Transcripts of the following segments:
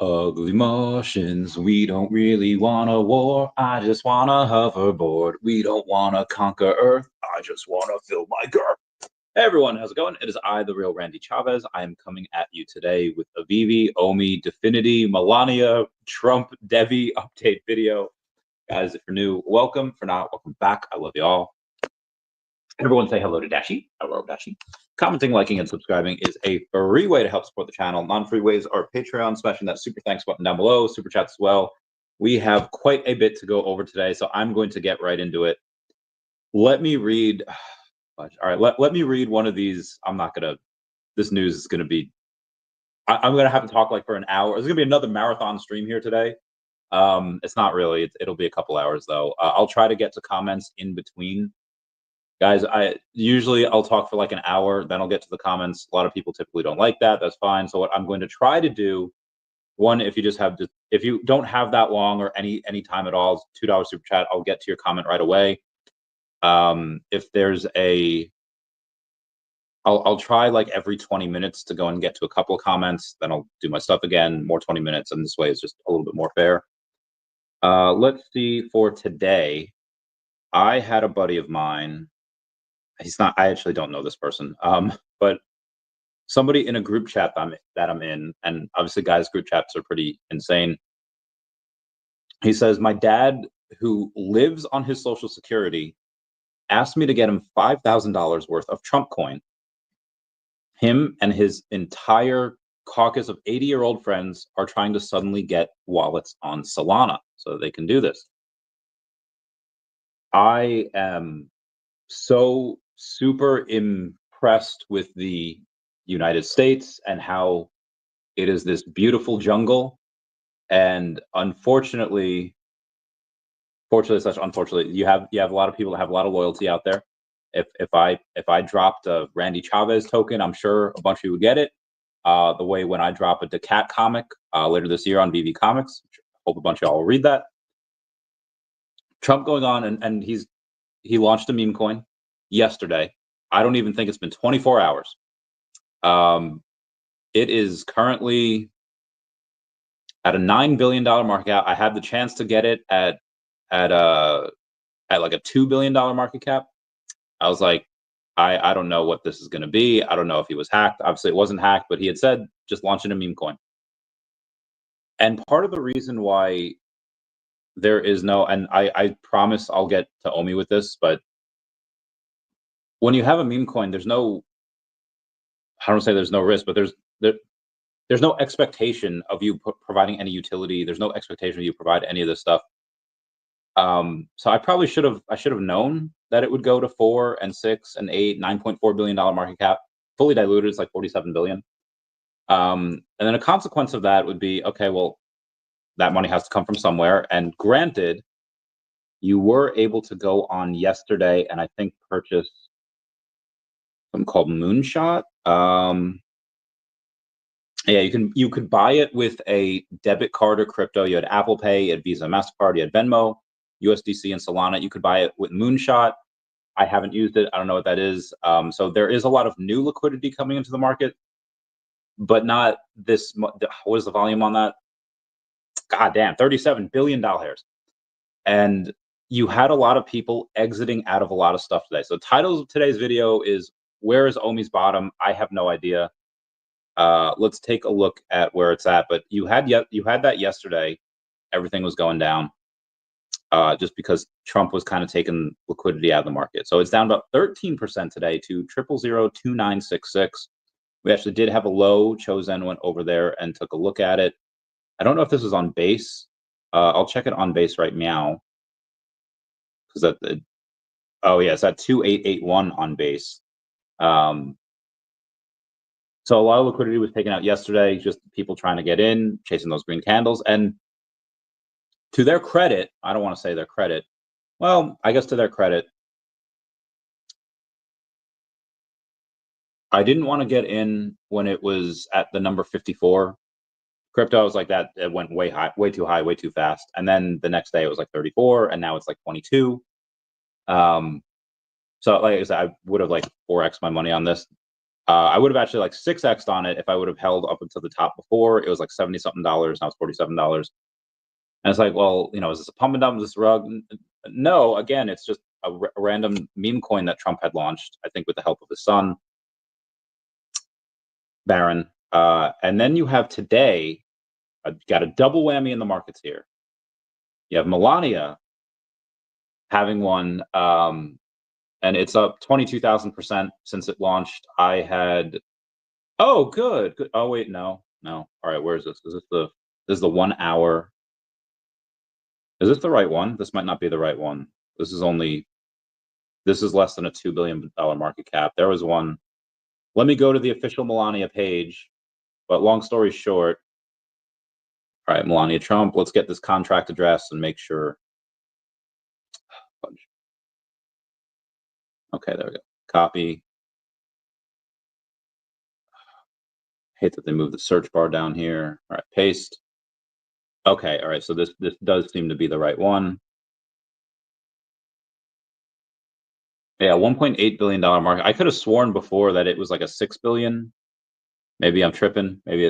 Ugly Martians, we don't really want a war. I just want a hoverboard. We don't want to conquer Earth. I just want to fill my girth. Hey everyone, how's it going? It is I, the real Randy Chavez. I am coming at you today with a VEVE, OMI, Definity, MELANIA, Trump, DEVVE update video. Guys, if you're new, welcome. For not, welcome back. I love you all. Everyone say hello to Dashi. Hello, Dashi. Commenting, liking, and subscribing is a free way to help support the channel. Non-free ways are Patreon, smashing that super thanks button down below, super chats as well. We have quite a bit to go over today, so I'm going to get right into it. Let me read. All right, let me read one of these. I'm not gonna. This news is gonna be. I'm gonna have to talk like for an hour. There's gonna be another marathon stream here today. It's not really. It'll be a couple hours though. I'll try to get to comments in between. Guys, I'll talk for like an hour, then I'll get to the comments. A lot of people typically don't like that. That's fine. So what I'm going to try to do, one, if you don't have that long or any time at all, $2 super chat, I'll get to your comment right away. If there's I'll try like every 20 minutes to go and get to a couple of comments, then I'll do my stuff again, more 20 minutes, and this way it's just a little bit more fair. Let's see, for today, I had a buddy of mine. I actually don't know this person, but somebody in a group chat that I'm in, and obviously guys, group chats are pretty insane. He says, my dad, who lives on his Social Security, asked me to get him $5,000 worth of Trump coin. Him and his entire caucus of 80-year-old friends are trying to suddenly get wallets on Solana so that they can do this. I am so super impressed with the United States and how it is this beautiful jungle, and unfortunately, you have a lot of people that have a lot of loyalty out there. If I dropped a Randy Chavez token, I'm sure a bunch of you would get it. The way when I drop a Decat comic later this year on VV Comics, hope a bunch of y'all will read that. Trump going on and he launched a meme coin yesterday. I don't even think it's been 24 hours. It is currently at a $9 billion market cap. I had the chance to get it at like a $2 billion market cap. I was like, I don't know what this is going to be. I don't know if he was hacked. Obviously, it wasn't hacked, but he had said just launching a meme coin. And part of the reason why there is no, and I promise I'll get to OMI with this, but when you have a meme coin, there's no, I don't say there's no risk, but there's no expectation of you providing any utility. There's no expectation of you provide any of this stuff. So I probably should have known that it would go to 4 and 6 and 8, $9.4 billion market cap, fully diluted. It's like 47 billion. And then a consequence of that would be, okay, well, that money has to come from somewhere. And granted, you were able to go on yesterday and I think purchase something called Moonshot. Yeah, you could buy it with a debit card or crypto. You had Apple Pay, you had Visa, MasterCard, you had Venmo, USDC, and Solana. You could buy it with Moonshot. I haven't used it. I don't know what that is. So there is a lot of new liquidity coming into the market, but not this. What is the volume on that? God damn, $37 billion. And you had a lot of people exiting out of a lot of stuff today. So the title of today's video is, where is OMI's bottom? I have no idea. Let's take a look at where it's at. But you had that yesterday. Everything was going down just because Trump was kind of taking liquidity out of the market. So it's down about 13% today to 0002966. We actually did have a low. Chosen went over there and took a look at it. I don't know if this is on base. I'll check it on base right now. Because oh yeah, it's at 2881 on base. So a lot of liquidity was taken out yesterday, just people trying to get in, chasing those green candles. And to their credit, I don't want to say their credit. Well, I guess to their credit, I didn't want to get in when it was at the number 54. Crypto was like that. It went way high, way too high, way too fast. And then the next day it was like 34, and now it's like 22. So like I said, I would have like 4x my money on this. I would have actually like 6x'd on it if I would have held up until the top before. It was like 70 something dollars. Now it's $47. And it's like, well, is this a pump and dump? Is this rug? No, again, it's just a random meme coin that Trump had launched, I think with the help of his son, Barron. And then you have today, got a double whammy in the markets here. You have Melania having one, and it's up 22,000% since it launched. I had, oh, good. Oh, wait, no. All right, where is this? This is the 1 hour. Is this the right one? This might not be the right one. This is less than a $2 billion market cap. There was one. Let me go to the official Melania page. But long story short, all right, Melania Trump, let's get this contract address and make sure. Okay, there we go. Copy. Hate that they moved the search bar down here. All right, paste. Okay, all right, so this does seem to be the right one. Yeah, $1.8 billion market. I could have sworn before that it was like a $6 billion. Maybe I'm tripping. Maybe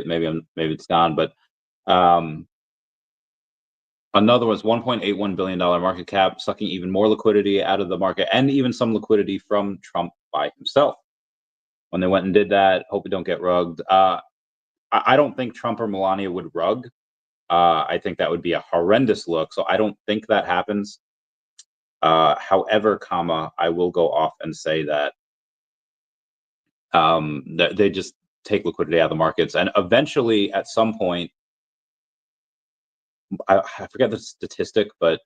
it's gone. But another was $1.81 billion market cap, sucking even more liquidity out of the market, and even some liquidity from Trump by himself. When they went and did that, hope we don't get rugged. I don't think Trump or Melania would rug. I think that would be a horrendous look. So I don't think that happens. However, I will go off and say that they just take liquidity out of the markets, and eventually, at some point, I forget the statistic, but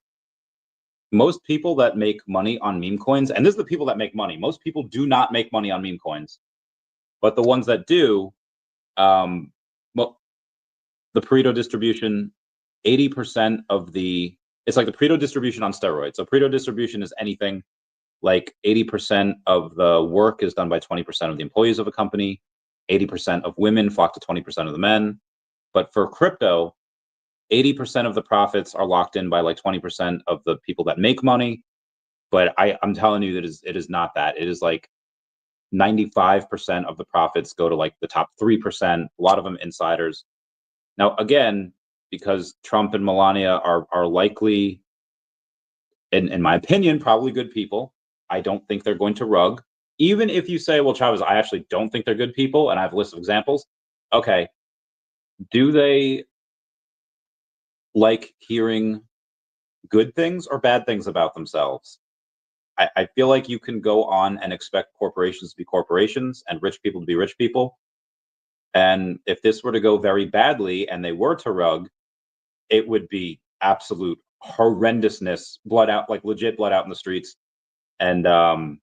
most people that make money on meme coins, and this is the people that make money. Most people do not make money on meme coins, but the ones that do, well, the Pareto distribution, 80% of it's like the Pareto distribution on steroids. So Pareto distribution is anything like 80% of the work is done by 20% of the employees of a company, 80% of women flock to 20% of the men. But for crypto, 80% of the profits are locked in by like 20% of the people that make money. But I'm telling you that it is not that. It is like 95% of the profits go to like the top 3%, a lot of them insiders. Now, again, because Trump and Melania are likely, in my opinion, probably good people. I don't think they're going to rug. Even if you say, well, Chavez, I actually don't think they're good people, and I have a list of examples. Okay. Do they like hearing good things or bad things about themselves? I feel like you can go on and expect corporations to be corporations and rich people to be rich people. And if this were to go very badly and they were to rug, it would be absolute horrendousness, blood out, like legit blood out in the streets. And I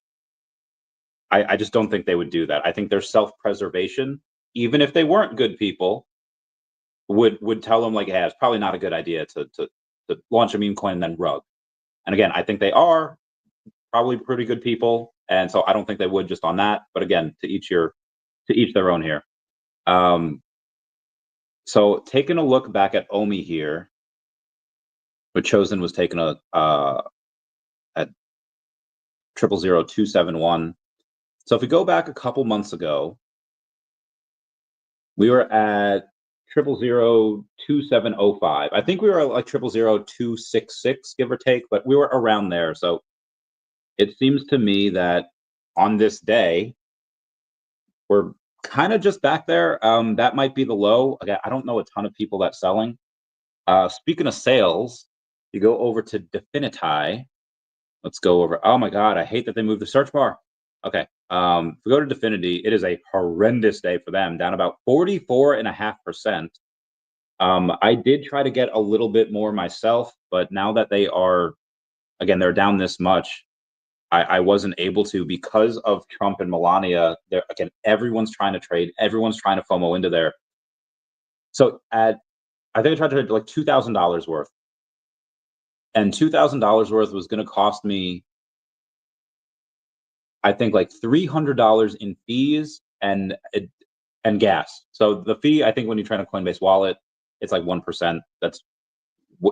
just don't think they would do that. I think their self-preservation, even if they weren't good people, would tell them like, hey, it's probably not a good idea to launch a meme coin and then rug. And again, I think they are probably pretty good people, and so I don't think they would just on that. But again, to each their own here. So taking a look back at OMI here, what Chosen was taking at 000271. So if we go back a couple months ago, we were at 000270.5. I think we were like 000266, give or take, but we were around there. So it seems to me that on this day, we're kind of just back there. That might be the low. Again, I don't know a ton of people that's selling. Speaking of sales, you go over to Definity. Let's go over. Oh my God, I hate that they moved the search bar. Okay. If we go to Definity, it is a horrendous day for them, down about 44.5%. I did try to get a little bit more myself, but now that they are, again, they're down this much, I wasn't able to because of Trump and Melania. Again, everyone's trying to trade. Everyone's trying to FOMO into there. So I think I tried to trade like $2,000 worth. And $2,000 worth was going to cost me, I think, like $300 in fees and gas. So the fee, I think, when you try to Coinbase wallet, it's like 1%.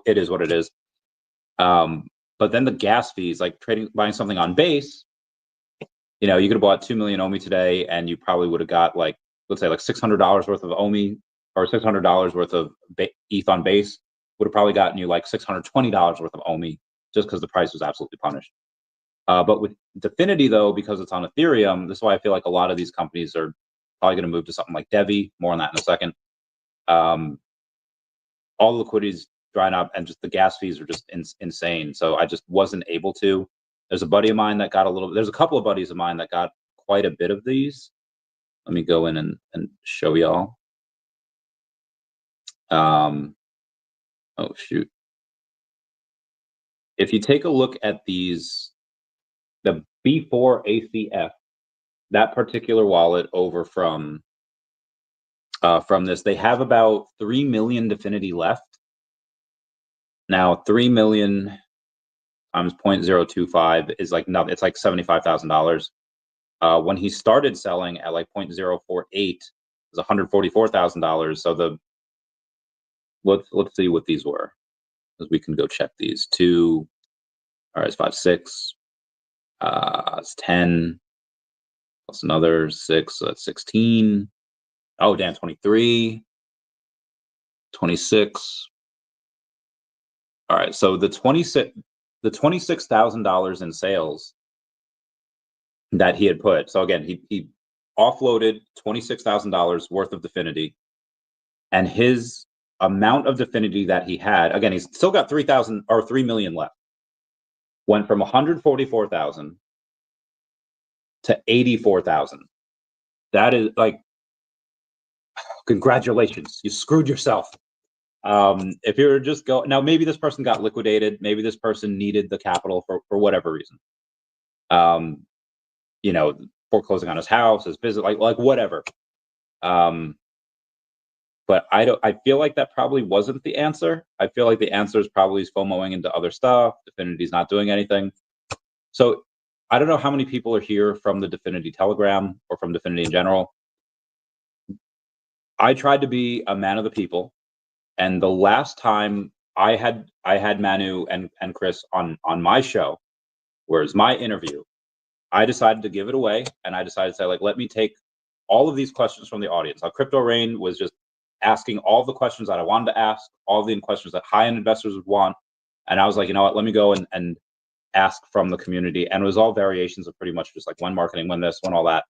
It is what it is. But then the gas fees, like buying something on Base, you know, you could have bought 2 million OMI today, and you probably would have got like, let's say like $600 worth of OMI, or $600 worth of ETH on base, would have probably gotten you like $620 worth of OMI, just because the price was absolutely punished. But with Definity, though, because it's on Ethereum, this is why I feel like a lot of these companies are probably going to move to something like DEVVE. More on that in a second. All the liquidity is drying up, and just the gas fees are just insane. So I just wasn't able to. There's a buddy of mine that got a little. There's a couple of buddies of mine that got quite a bit of these. Let me go in and show y'all. Oh shoot! If you take a look at these, the B4 ACF, that particular wallet over from this, they have about 3 million Definity left. Now 3 million times 0.025 is like nothing. It's like $75,000. When he started selling at like 0.048, it was $144,000. So let's see what these were, because we can go check these. All right, it's 5, 6. It's 10 plus another 6, so that's 16. Oh damn, 23, 26. All right, so the $26,000 in sales that he had put. So again, he offloaded $26,000 worth of Definity, and his amount of Definity that he had, again, he's still got 3 million left, went from 144,000 to 84,000. That is like, congratulations, you screwed yourself. If you're just now, maybe this person got liquidated, maybe this person needed the capital for whatever reason. You know, foreclosing on his house, his business, like whatever. But I feel like that probably wasn't the answer. I feel like the answer is probably FOMOing into other stuff. Definity's not doing anything. So I don't know how many people are here from the Definity Telegram or from Definity in general. I tried to be a man of the people, and the last time I had Manu and Chris on my show, whereas my interview, I decided to give it away, and I decided to say, like, let me take all of these questions from the audience. Now, Crypto Rain was just asking all the questions that I wanted to ask, all the questions that high-end investors would want, and I was like, you know what, let me go and ask from the community. And it was all variations of pretty much just like when marketing, when this, when all that.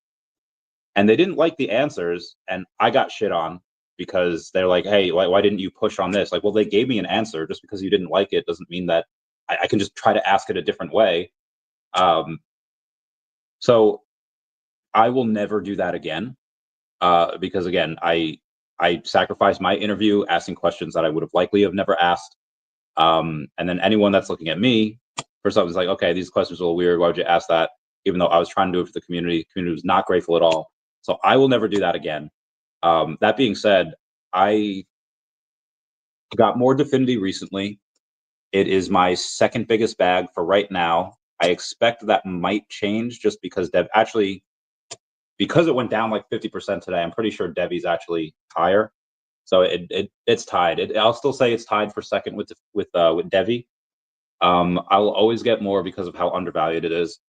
And they didn't like the answers, and I got shit on because they're like, hey, why didn't you push on this? Like, well, they gave me an answer. Just because you didn't like it doesn't mean that I can just try to ask it a different way. So I will never do that again, because again, I sacrificed my interview asking questions that I would have likely have never asked. And then anyone that's looking at me for something's like, okay, these questions are a little weird. Why would you ask that? Even though I was trying to do it for the community was not grateful at all. So I will never do that again. That being said, I got more Definity recently. It is my second biggest bag for right now. I expect that might change just because because it went down like 50% today. I'm pretty sure DEVVE's actually higher. So it's tied. I'll still say it's tied for second with DEVVE. I'll always get more because of how undervalued it is.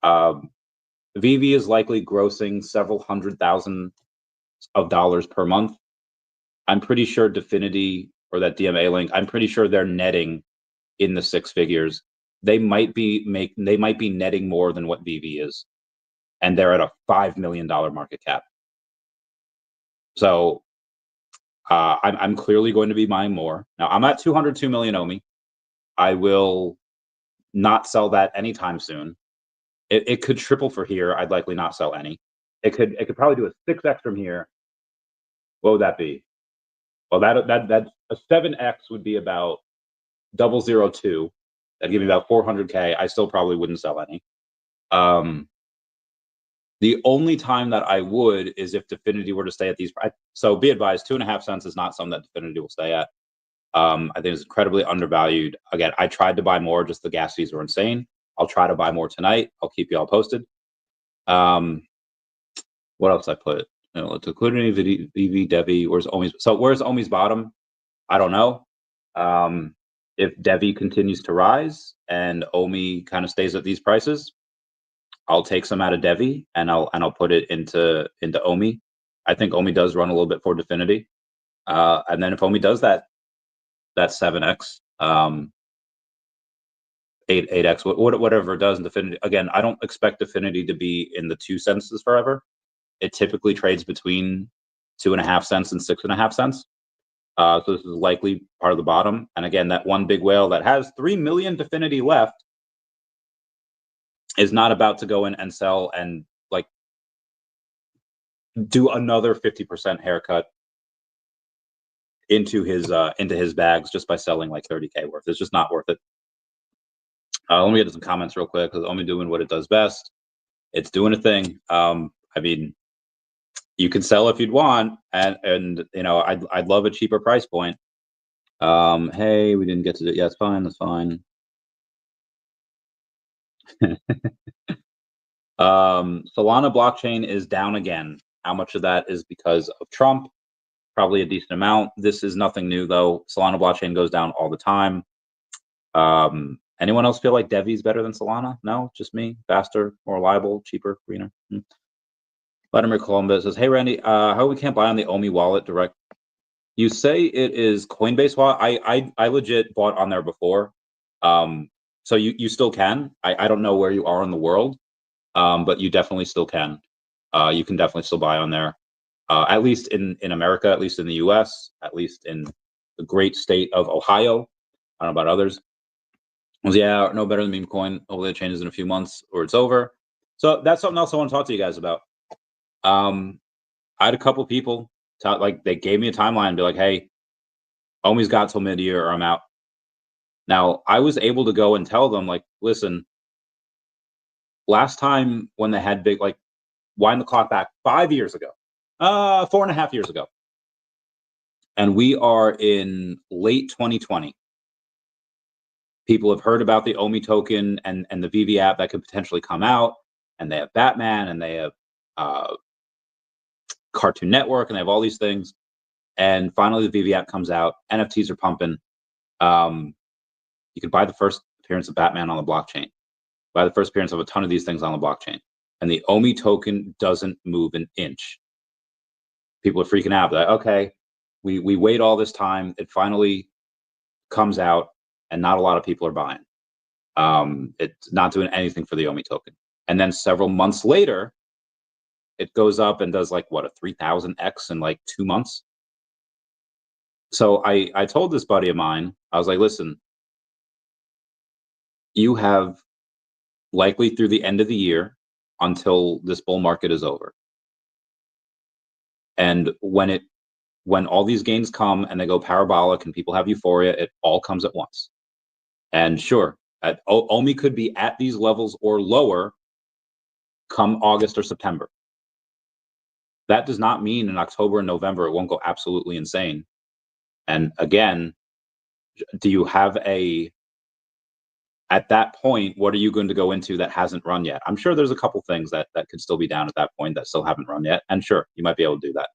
VEVE is likely grossing several $100,000 per month. I'm pretty sure Definity or that DMA link, I'm pretty sure they're netting in the 6 figures. They might be netting more than what VEVE is, and they're at a $5 million market cap. So I'm clearly going to be buying more. Now I'm at 202 million OMI. I will not sell that anytime soon. It could triple for here. I'd likely not sell any. It could probably do a 6x from here. What would that be? Well, that a 7x would be about 0.002. That'd give me about 400K. I still probably wouldn't sell any. The only time that I would is if Definity were to stay at these. So be advised, 2.5 cents is not something that Definity will stay at. I think it's incredibly undervalued. Again, I tried to buy more, just the gas fees were insane. I'll try to buy more tonight. I'll keep you all posted. What else I put? Liquidity, VEVE, DEVVE. Where's OMI's bottom? I don't know. If DEVVE continues to rise and OMI kind of stays at these prices, I'll take some out of DEVVE and I'll put it into OMI. I think OMI does run a little bit for Definity. And then if OMI does that 7x, 8x, whatever it does in Definity. Again, I don't expect Definity to be in the 2 cents forever. It typically trades between 2.5 cents and 6.5 cents. So this is likely part of the bottom. And again, that one big whale that has 3 million Definity left is not about to go in and sell and like do another 50% haircut into his bags just by selling like 30K worth. It's just not worth it. Let me get to some comments real quick, because OMI doing what it does best. It's doing a thing. I mean, you can sell if you'd want, and you know, I'd love a cheaper price point. Hey, we didn't get to it. Yeah, it's fine. That's fine. Solana blockchain is down again. How much of that is because of Trump? Probably a decent amount. This is nothing new though. Solana blockchain goes down all the time. Anyone else feel like DEVVE is better than Solana? No, just me. Faster, more reliable, cheaper, greener. Vladimir Columbus says, "Hey Randy, how we can't buy on the OMI wallet direct? You say it is Coinbase wallet. I legit bought on there before. So you still can. I don't know where you are in the world, but you definitely still can. You can definitely still buy on there. At least in America, at least in the US, at least in the great state of Ohio. I don't know about others. Yeah, no better than meme coin. Hopefully it changes in a few months or it's over. So that's something else I want to talk to you guys about. I had a couple people like they gave me a timeline and be like, hey, OMI's got till mid-year or I'm out. Now I was able to go and tell them like, listen, last time when they had big, like wind the clock back 5 years ago, 4.5 years ago, and we are in late 2020. People have heard about the OMI token and the VeVe app that could potentially come out, and they have Batman and they have Cartoon Network and they have all these things. And finally, the VeVe app comes out. NFTs are pumping. You can buy the first appearance of Batman on the blockchain, buy the first appearance of a ton of these things on the blockchain, and the OMI token doesn't move an inch. People are freaking out. They're like, okay, we wait all this time. It finally comes out. And not a lot of people are buying. It's not doing anything for the OMI token. And then several months later, it goes up and does like what, a 3,000x in like 2 months. So I told this buddy of mine, I was like, listen, you have likely through the end of the year until this bull market is over. And when all these gains come and they go parabolic and people have euphoria, it all comes at once. And sure, OMI could be at these levels or lower come August or September. That does not mean in October and November it won't go absolutely insane. And again, do you have at that point, what are you going to go into that hasn't run yet? I'm sure there's a couple things that could still be down at that point that still haven't run yet. And sure, you might be able to do that.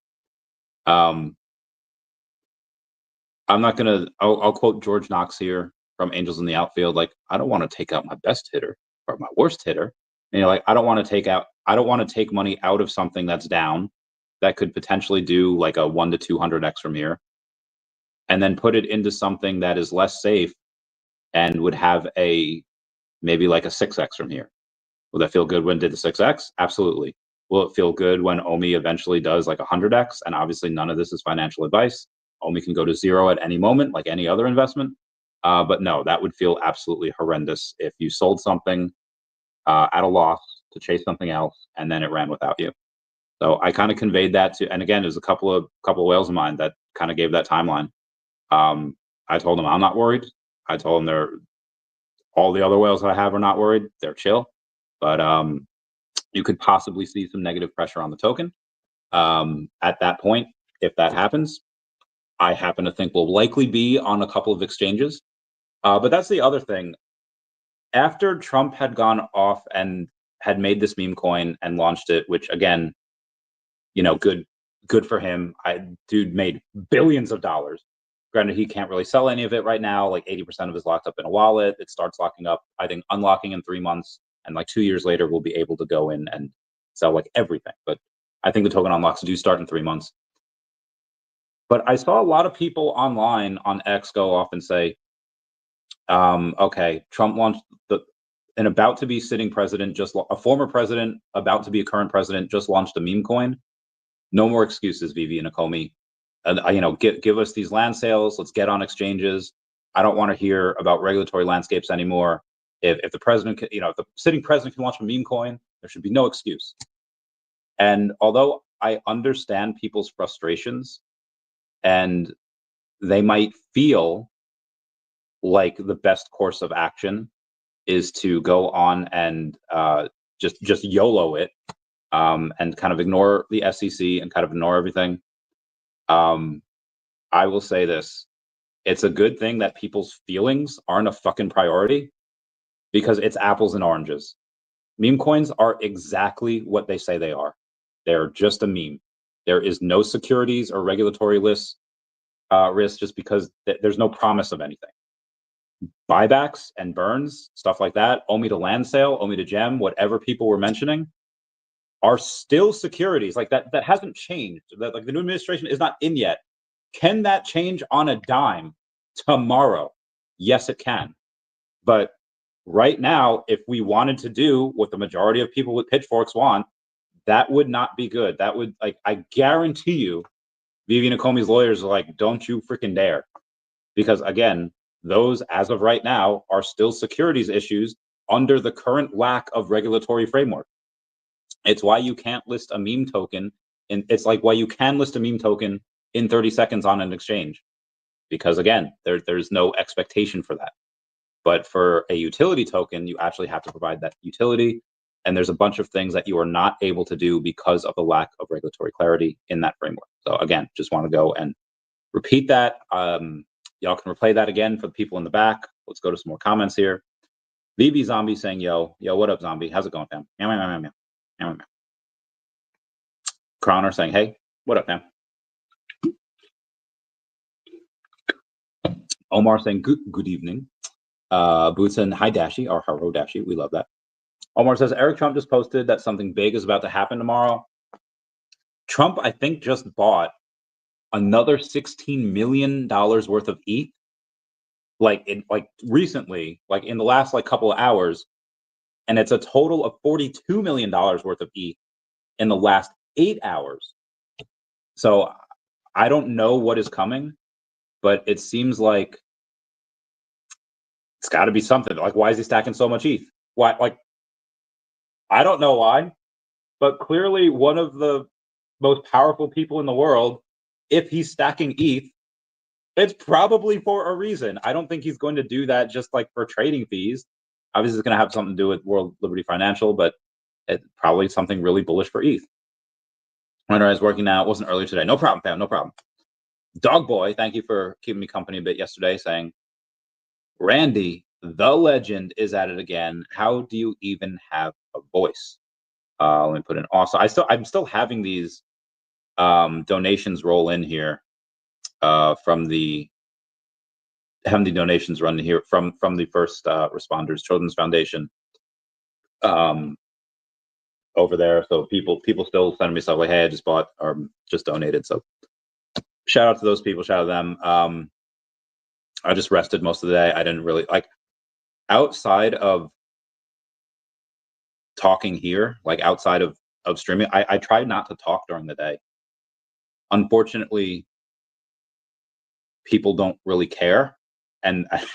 I'm not going to, I'll quote George Knox here from Angels in the Outfield. Like, I don't want to take out my best hitter or my worst hitter. And you're like, I don't want to take money out of something that's down that could potentially do like a 1 to 200x from here, and then put it into something that is less safe and would have maybe like a 6x from here. Will that feel good when it did the 6x? Absolutely. Will it feel good when OMI eventually does like 100x? And obviously none of this is financial advice. OMI can go to 0 at any moment, like any other investment. But no, that would feel absolutely horrendous if you sold something at a loss to chase something else, and then it ran without you. So I kind of conveyed that to, and again, there's a couple of whales of mine that kind of gave that timeline. I told them I'm not worried. I told them all the other whales that I have are not worried. They're chill, but you could possibly see some negative pressure on the token at that point if that happens. I happen to think will likely be on a couple of exchanges. But that's the other thing. After Trump had gone off and had made this meme coin and launched it, which again, you know, good for him. Dude made billions of dollars. Granted, he can't really sell any of it right now. Like 80% of it is locked up in a wallet. It starts locking up, I think, unlocking in 3 months. and like 2 years later, we'll be able to go in and sell like everything. But I think the token unlocks do start in 3 months. But I saw a lot of people online on X go off and say, okay, Trump launched an about to be sitting president, a former president, about to be a current president, just launched a meme coin. No more excuses, VeVe and Ecomi. Give us these land sales. Let's get on exchanges. I don't want to hear about regulatory landscapes anymore. If the president, if the sitting president can launch a meme coin, there should be no excuse. And although I understand people's frustrations, and they might feel like the best course of action is to go on and just YOLO it, and kind of ignore the SEC and kind of ignore everything. I will say this: it's a good thing that people's feelings aren't a fucking priority, because it's apples and oranges. Meme coins are exactly what they say they are. They're just a meme. There is no securities or regulatory risk, just because there's no promise of anything. Buybacks and burns, stuff like that, OMI to land sale, OMI to gem, whatever people were mentioning, are still securities. Like that hasn't changed. Like the new administration is not in yet. Can that change on a dime tomorrow? Yes, it can. But right now, if we wanted to do what the majority of people with pitchforks want, that would not be good. That would, like, I guarantee you, VeVe and Ecomi's lawyers are like, don't you freaking dare. Because again, those, as of right now, are still securities issues under the current lack of regulatory framework. It's why you can't list a meme token, and it's like why you can list a meme token in 30 seconds on an exchange. Because again, there's no expectation for that. But for a utility token, you actually have to provide that utility. And there's a bunch of things that you are not able to do because of the lack of regulatory clarity in that framework. So again, just want to go and repeat that. Y'all can replay that again for the people in the back. Let's go to some more comments here. VB Zombie saying, yo, what up, Zombie? How's it going, fam? Croner saying, hey, what up, fam? Omar saying, good evening. Boots saying, hi, Dashi, or hello, Dashi. We love that. Omar says, Eric Trump just posted that something big is about to happen tomorrow. Trump, I think, just bought another $16 million worth of ETH, recently, like in the last couple of hours, and it's a total of $42 million worth of ETH in the last 8 hours. So I don't know what is coming, but it seems like it's got to be something. Like, why is he stacking so much ETH? Why? Like, I don't know why, but clearly one of the most powerful people in the world, if he's stacking ETH, it's probably for a reason. I don't think he's going to do that just like for trading fees. Obviously, it's going to have something to do with World Liberty Financial, but it's probably something really bullish for ETH. When I was working now, it wasn't earlier today. No problem, fam, no problem. Dog Boy, thank you for keeping me company a bit yesterday, saying, Randy, the legend, is at it again. How do you even have a voice? Let me put in also. I'm still having these donations roll in here from the donations run here from the first responders Children's Foundation over there. So people still sending me stuff like, hey, I just bought or just donated. So shout out to those people. Shout out to them. I just rested most of the day. I didn't really outside of talking here, outside of streaming. I tried not to talk during the day. Unfortunately, people don't really care, and I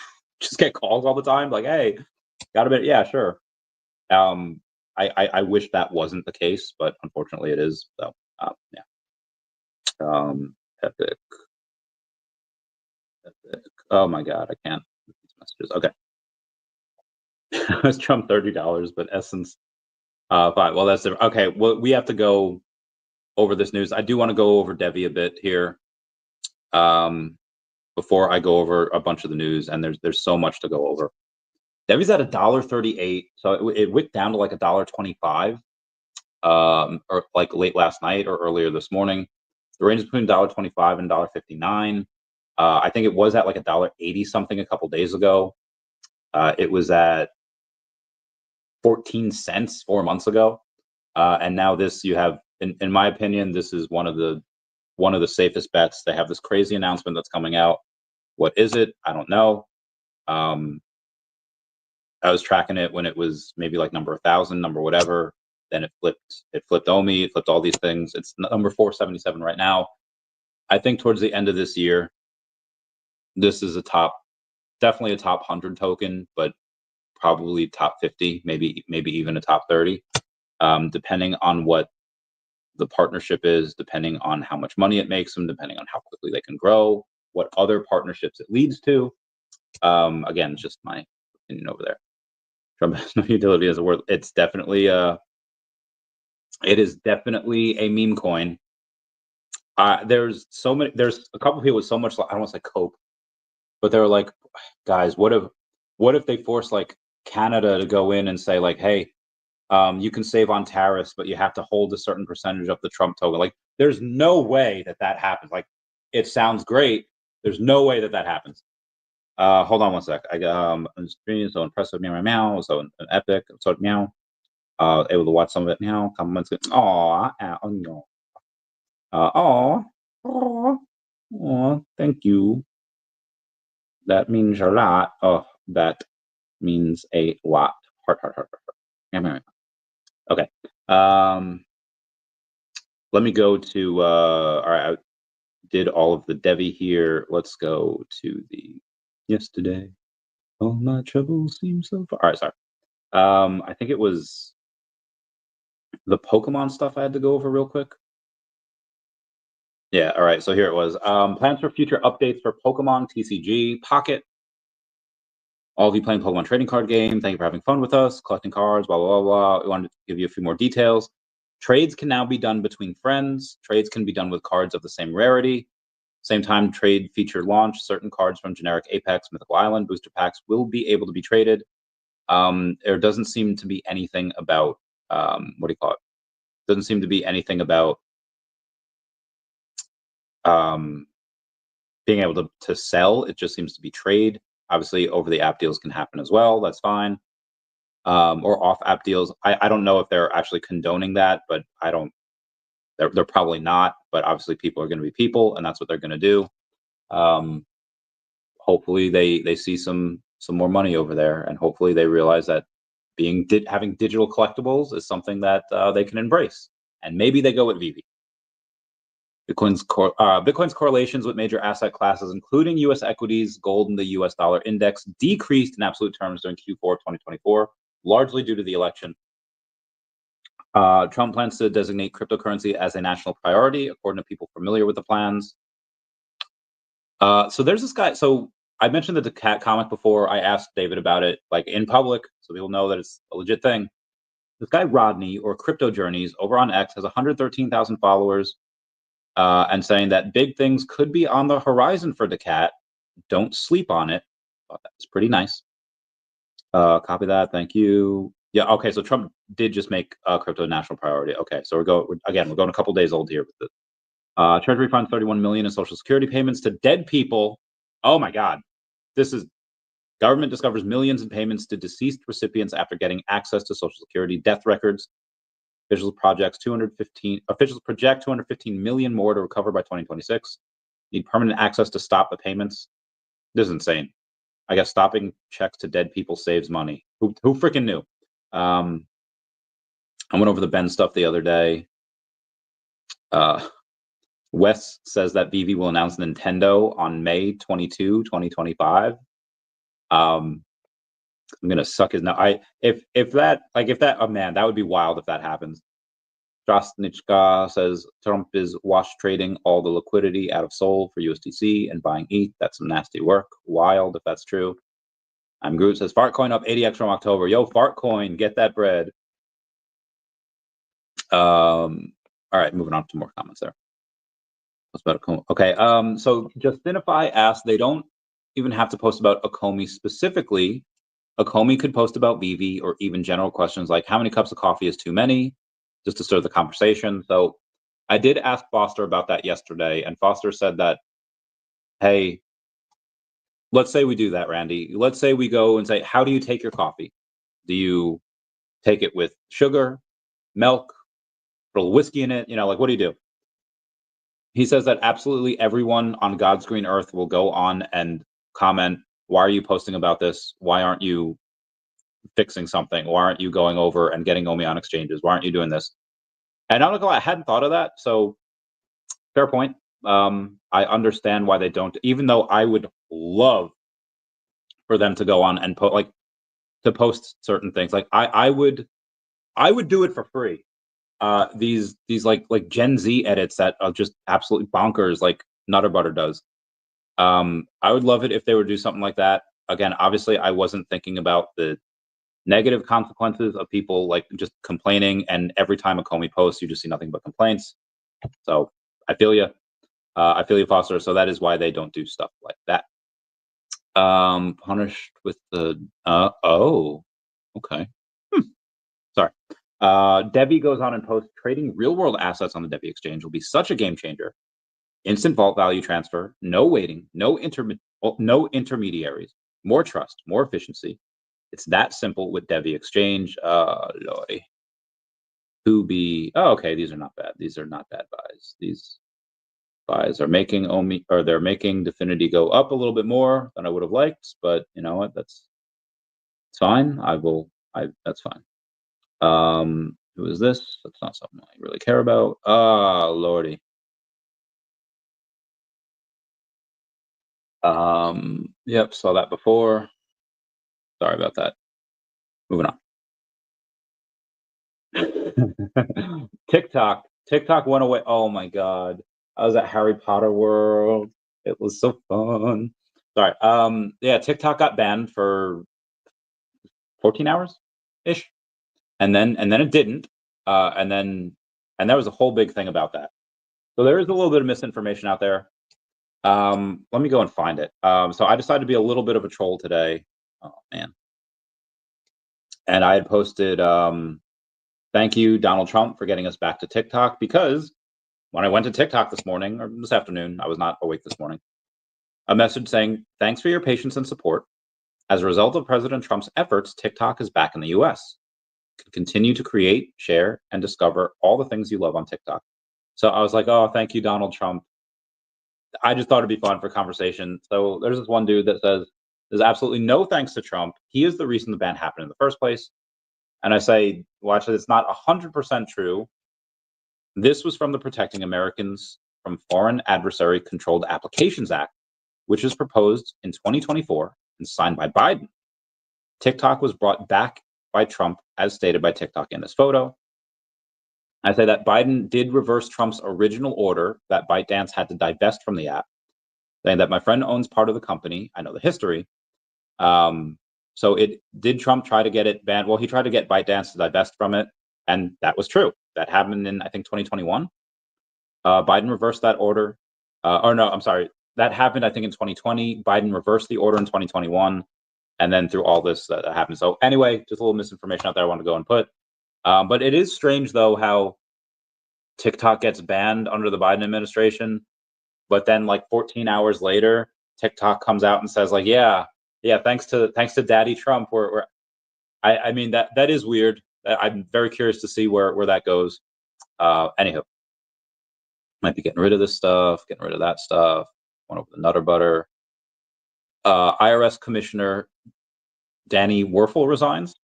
just get calls all the time like, hey, got a bit? Yeah, sure. I wish that wasn't the case, but unfortunately it is. So yeah. Epic. Oh my god, I can't. Messages. Okay. It's Trump $30, but Essence 5. Well, that's different. Okay. Well, we have to go over this news. I do want to go over DEVVE a bit here. Before I go over a bunch of the news, and there's so much to go over. DEVVE's at $1.38, so it wicked down to $1.25, or late last night or earlier this morning. The range is between $1.25 and $1.59. I think it was at $1.80 something a couple days ago. It was at 14 cents 4 months ago. And now this, you have, in my opinion, this is one of the safest bets. They have this crazy announcement that's coming out. What is it? I don't know. I was tracking it when it was maybe like number 1,000, number whatever. Then it flipped. It flipped OMI. It flipped all these things. It's number 477 right now. I think towards the end of this year, this is definitely a top 100 token, but probably top 50, maybe even a top 30, depending on what the partnership is, depending on how much money it makes them, depending on how quickly they can grow, what other partnerships it leads to. Again, it's just my opinion over there. Trump has no utility as a word. It's definitely it is definitely a meme coin. There's a couple people with so much, I don't want to say cope, but they're like, guys, what if they force like Canada to go in and say like, hey, you can save on tariffs, but you have to hold a certain percentage of the Trump token. Like, there's no way that happens. Like, it sounds great. There's no way that happens. Hold on one sec. I got on the screen, so impressive, meow, so an epic, so meow. Able to watch some of it now. Comments. Aw, no. Aw, thank you. That means a lot. Oh, that means a lot. Heart. Okay. Let me go to all right, I did all of the DEVVE here. Let's go to the yesterday. All my troubles seem so far. All right, sorry. I think it was the Pokemon stuff I had to go over real quick. Yeah, all right, so here it was. Plans for future updates for Pokemon TCG Pocket. All of you playing Pokemon trading card game, thank you for having fun with us, collecting cards, blah, blah, blah. We wanted to give you a few more details. Trades can now be done between friends. Trades can be done with cards of the same rarity. Same time trade feature launch, certain cards from generic Apex, Mythical Island, booster packs will be able to be traded. There doesn't seem to be anything about, what do you call it? Doesn't seem to be anything about being able to sell. It just seems to be trade. Obviously, over the app deals can happen as well. That's fine. Or off app deals. I don't know if they're actually condoning that, but I don't. They're probably not. But obviously, people are going to be people, and that's what they're going to do. Hopefully, they see some more money over there, and hopefully, they realize that having digital collectibles is something that they can embrace, and maybe they go with VeVe. Bitcoin's correlations with major asset classes, including U.S. equities, gold, and the U.S. dollar index, decreased in absolute terms during Q4 2024, largely due to the election. Trump plans to designate cryptocurrency as a national priority, according to people familiar with the plans. So there's this guy. So I mentioned the cat comic before. I asked David about it, like in public, so people know that it's a legit thing. This guy Rodney, or Crypto Journeys, over on X, has 113,000 followers. And saying that big things could be on the horizon for the cat. Don't sleep on it. Thought that was pretty nice. Copy that. Thank you. Yeah. Okay. So Trump did just make crypto a national priority. Okay. So we're going a couple days old here with the Treasury funds 31 million in Social Security payments to dead people. Oh my God. Government discovers millions in payments to deceased recipients after getting access to Social Security death records. Officials project 215 million more to recover by 2026. Need permanent access to stop the payments. This is insane. I guess stopping checks to dead people saves money. Who freaking knew? I went over the Ben stuff the other day. Wes says that VeVe will announce Nintendo on May 22, 2025. I'm gonna suck his nut. That would be wild if that happens. Strasnichka says Trump is wash trading all the liquidity out of Sol for USDC and buying ETH. That's some nasty work. Wild if that's true. I'm Groot says Fartcoin up 80x from October. Yo, Fartcoin, get that bread. All right, moving on to more comments there. Okay, so Justinify asked, they don't even have to post about Ecomi specifically. Ecomi could post about VeVe or even general questions like how many cups of coffee is too many, just to stir the conversation. So I did ask Foster about that yesterday, and Foster said that, hey, let's say we do that, Randy. Let's say we go and say, how do you take your coffee? Do you take it with sugar, milk, put a little whiskey in it. Like, what do you do? He says that absolutely everyone on God's green earth will go on and comment, why are you posting about this? Why aren't you fixing something? Why aren't you going over and getting OMI on exchanges? Why aren't you doing this? And I'm not gonna lie, I hadn't thought of that. So fair point. I understand why they don't, even though I would love for them to go on and to post certain things. Like I would do it for free. These like Gen Z edits that are just absolutely bonkers, like Nutter Butter does. I would love it if they would do something like that. Again, obviously, I wasn't thinking about the negative consequences of people like just complaining, and every time Ecomi posts, you just see nothing but complaints. So I feel you. I feel you, Foster. So that is why they don't do stuff like that. Punished with the oh, okay. Sorry. DEVVE goes on and posts, trading real world assets on the DEVVE exchange will be such a game changer. Instant vault value transfer, no waiting, no intermediaries, more trust, more efficiency. It's that simple with DEVVE exchange. Lordy. Oh, okay, these are not bad. These are not bad buys. These buys are making OMI, or they're making Definity go up a little bit more than I would have liked, but you know what? It's fine. That's fine. Who is this? That's not something I really care about. Ah, lordy. Yep, saw that before. Sorry about that. Moving on. TikTok went away. Oh my god. I was at Harry Potter World. It was so fun. Sorry. Yeah, TikTok got banned for 14 hours ish. And then it didn't. And there was a whole big thing about that. So there is a little bit of misinformation out there. Let me go and find it. So I decided to be a little bit of a troll today. Oh man. And I had posted, thank you, Donald Trump, for getting us back to TikTok, because when I went to TikTok this morning, or this afternoon, I was not awake this morning, a message saying, thanks for your patience and support. As a result of President Trump's efforts, TikTok is back in the US. Continue to create, share, and discover all the things you love on TikTok. So I was like, oh, thank you, Donald Trump. I just thought it'd be fun for conversation. So there's this one dude that says, there's absolutely no thanks to Trump. He is the reason the ban happened in the first place. And I say, well, actually, it's not 100% true. This was from the Protecting Americans from Foreign Adversary Controlled Applications Act, which was proposed in 2024 and signed by Biden. TikTok was brought back by Trump, as stated by TikTok in this photo. I say that Biden did reverse Trump's original order that ByteDance had to divest from the app, saying that my friend owns part of the company. I know the history. So did Trump try to get it banned? Well, he tried to get ByteDance to divest from it, and that was true. That happened in, I think, 2021. Biden reversed that order. Or no, I'm sorry. That happened, I think, in 2020. Biden reversed the order in 2021. And then through all this that happened. So anyway, just a little misinformation out there I want to go and put. But it is strange, though, how TikTok gets banned under the Biden administration, but then like 14 hours later, TikTok comes out and says, like, yeah, thanks to Daddy Trump. I mean, that is weird. I'm very curious to see where that goes. Anywho, might be getting rid of this stuff, getting rid of that stuff. One over the Nutter Butter. IRS Commissioner Danny Werfel resigns.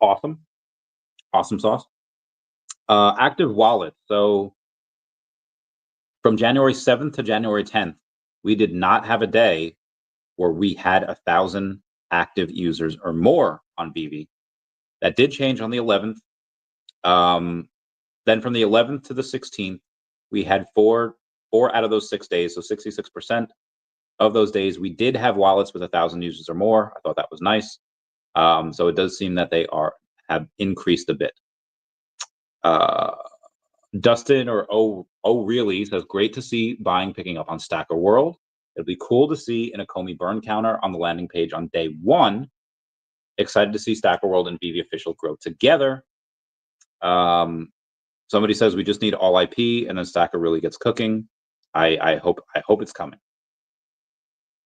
Awesome sauce. Active wallet. So from January 7th to January 10th, we did not have a day where we had 1,000 active users or more on VeVe. That did change on the 11th. Then from the 11th to the 16th, we had four out of those 6 days, so 66% of those days, we did have wallets with 1,000 users or more. I thought that was nice. So it does seem that they have increased a bit. Dustin or really says, great to see buying picking up on Stacker World. It'll be cool to see an Ecomi burn counter on the landing page on day 1. Excited to see Stacker World and VeVe official grow together. Somebody says we just need all IP and then Stacker really gets cooking. I hope it's coming.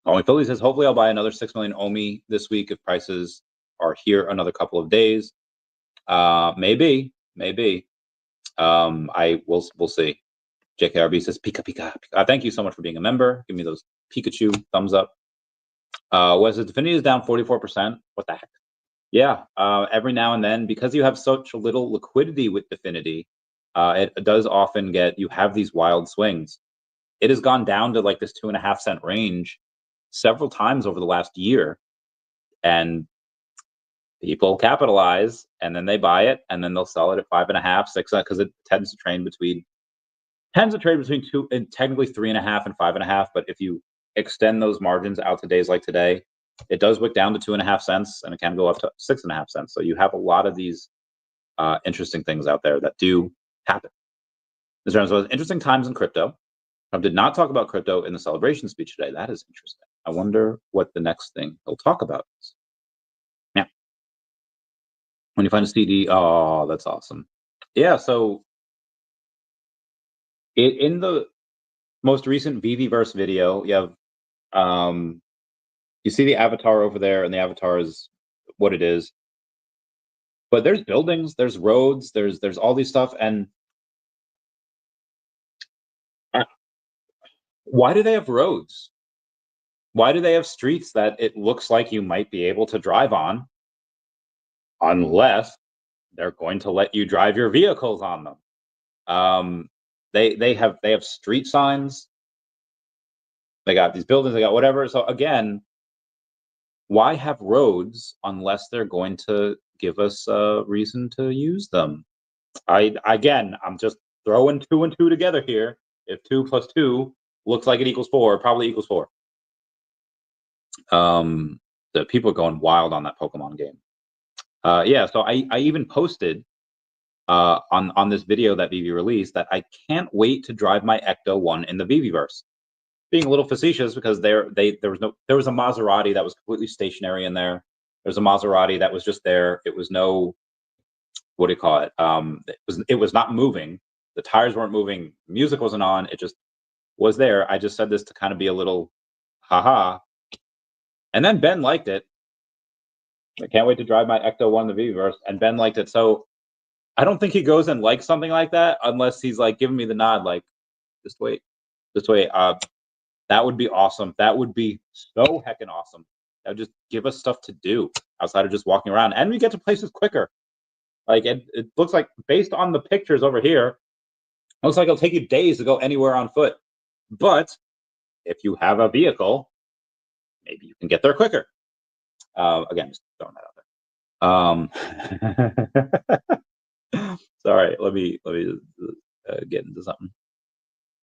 Only Philly says, hopefully I'll buy another 6 million OMI this week if prices are here another couple of days. Maybe. We'll see. JKRB says Pika Pika. Thank you so much for being a member. Give me those Pikachu thumbs up. Wes says Definity is down 44%. What the heck? Yeah. Every now and then, because you have such little liquidity with Definity, it does often you have these wild swings. It has gone down to like this 2.5 cent range several times over the last year, and people capitalize, and then they buy it, and then they'll sell it at 5.5, 6, because it tends to trade between 2 and technically 3.5 and 5.5. But if you extend those margins out to days like today, it does wick down to 2.5 cents, and it can go up to 6.5 cents. So you have a lot of these interesting things out there that do happen. In terms of interesting times in crypto, Trump did not talk about crypto in the celebration speech today. That is interesting. I wonder what the next thing he'll talk about is. Now, when you find a CD, oh, that's awesome. Yeah, so in the most recent VeVeVerse video, you have you see the avatar over there, and the avatar is what it is. But there's buildings, there's roads, there's all these stuff, and why do they have roads? Why do they have streets that it looks like you might be able to drive on, unless they're going to let you drive your vehicles on them? They have street signs. They got these buildings. They got whatever. So again, why have roads unless they're going to give us a reason to use them? I'm just throwing 2 and 2 together here. If 2 plus 2 looks like it equals 4, it probably equals 4. The people are going wild on that Pokemon game. Yeah, so I even posted on this video that VeVe released that I can't wait to drive my Ecto 1 in the VeVeVerse. Being a little facetious, because there was a Maserati that was completely stationary in there. There's a Maserati that was just there. It was no, what do you call it? It was not moving. The tires weren't moving. Music wasn't on. It just was there. I just said this to kind of be a little haha. And then Ben liked it. I can't wait to drive my Ecto 1 in the VeVeVerse, and Ben liked it. So I don't think he goes and likes something like that unless he's like giving me the nod, like, just wait. That would be awesome. That would be so heckin' awesome. That would just give us stuff to do outside of just walking around, and we get to places quicker. Like it looks like, based on the pictures over here, it looks like it'll take you days to go anywhere on foot. But if you have a vehicle, maybe you can get there quicker. Again, just throwing that out there. Sorry, let me get into something.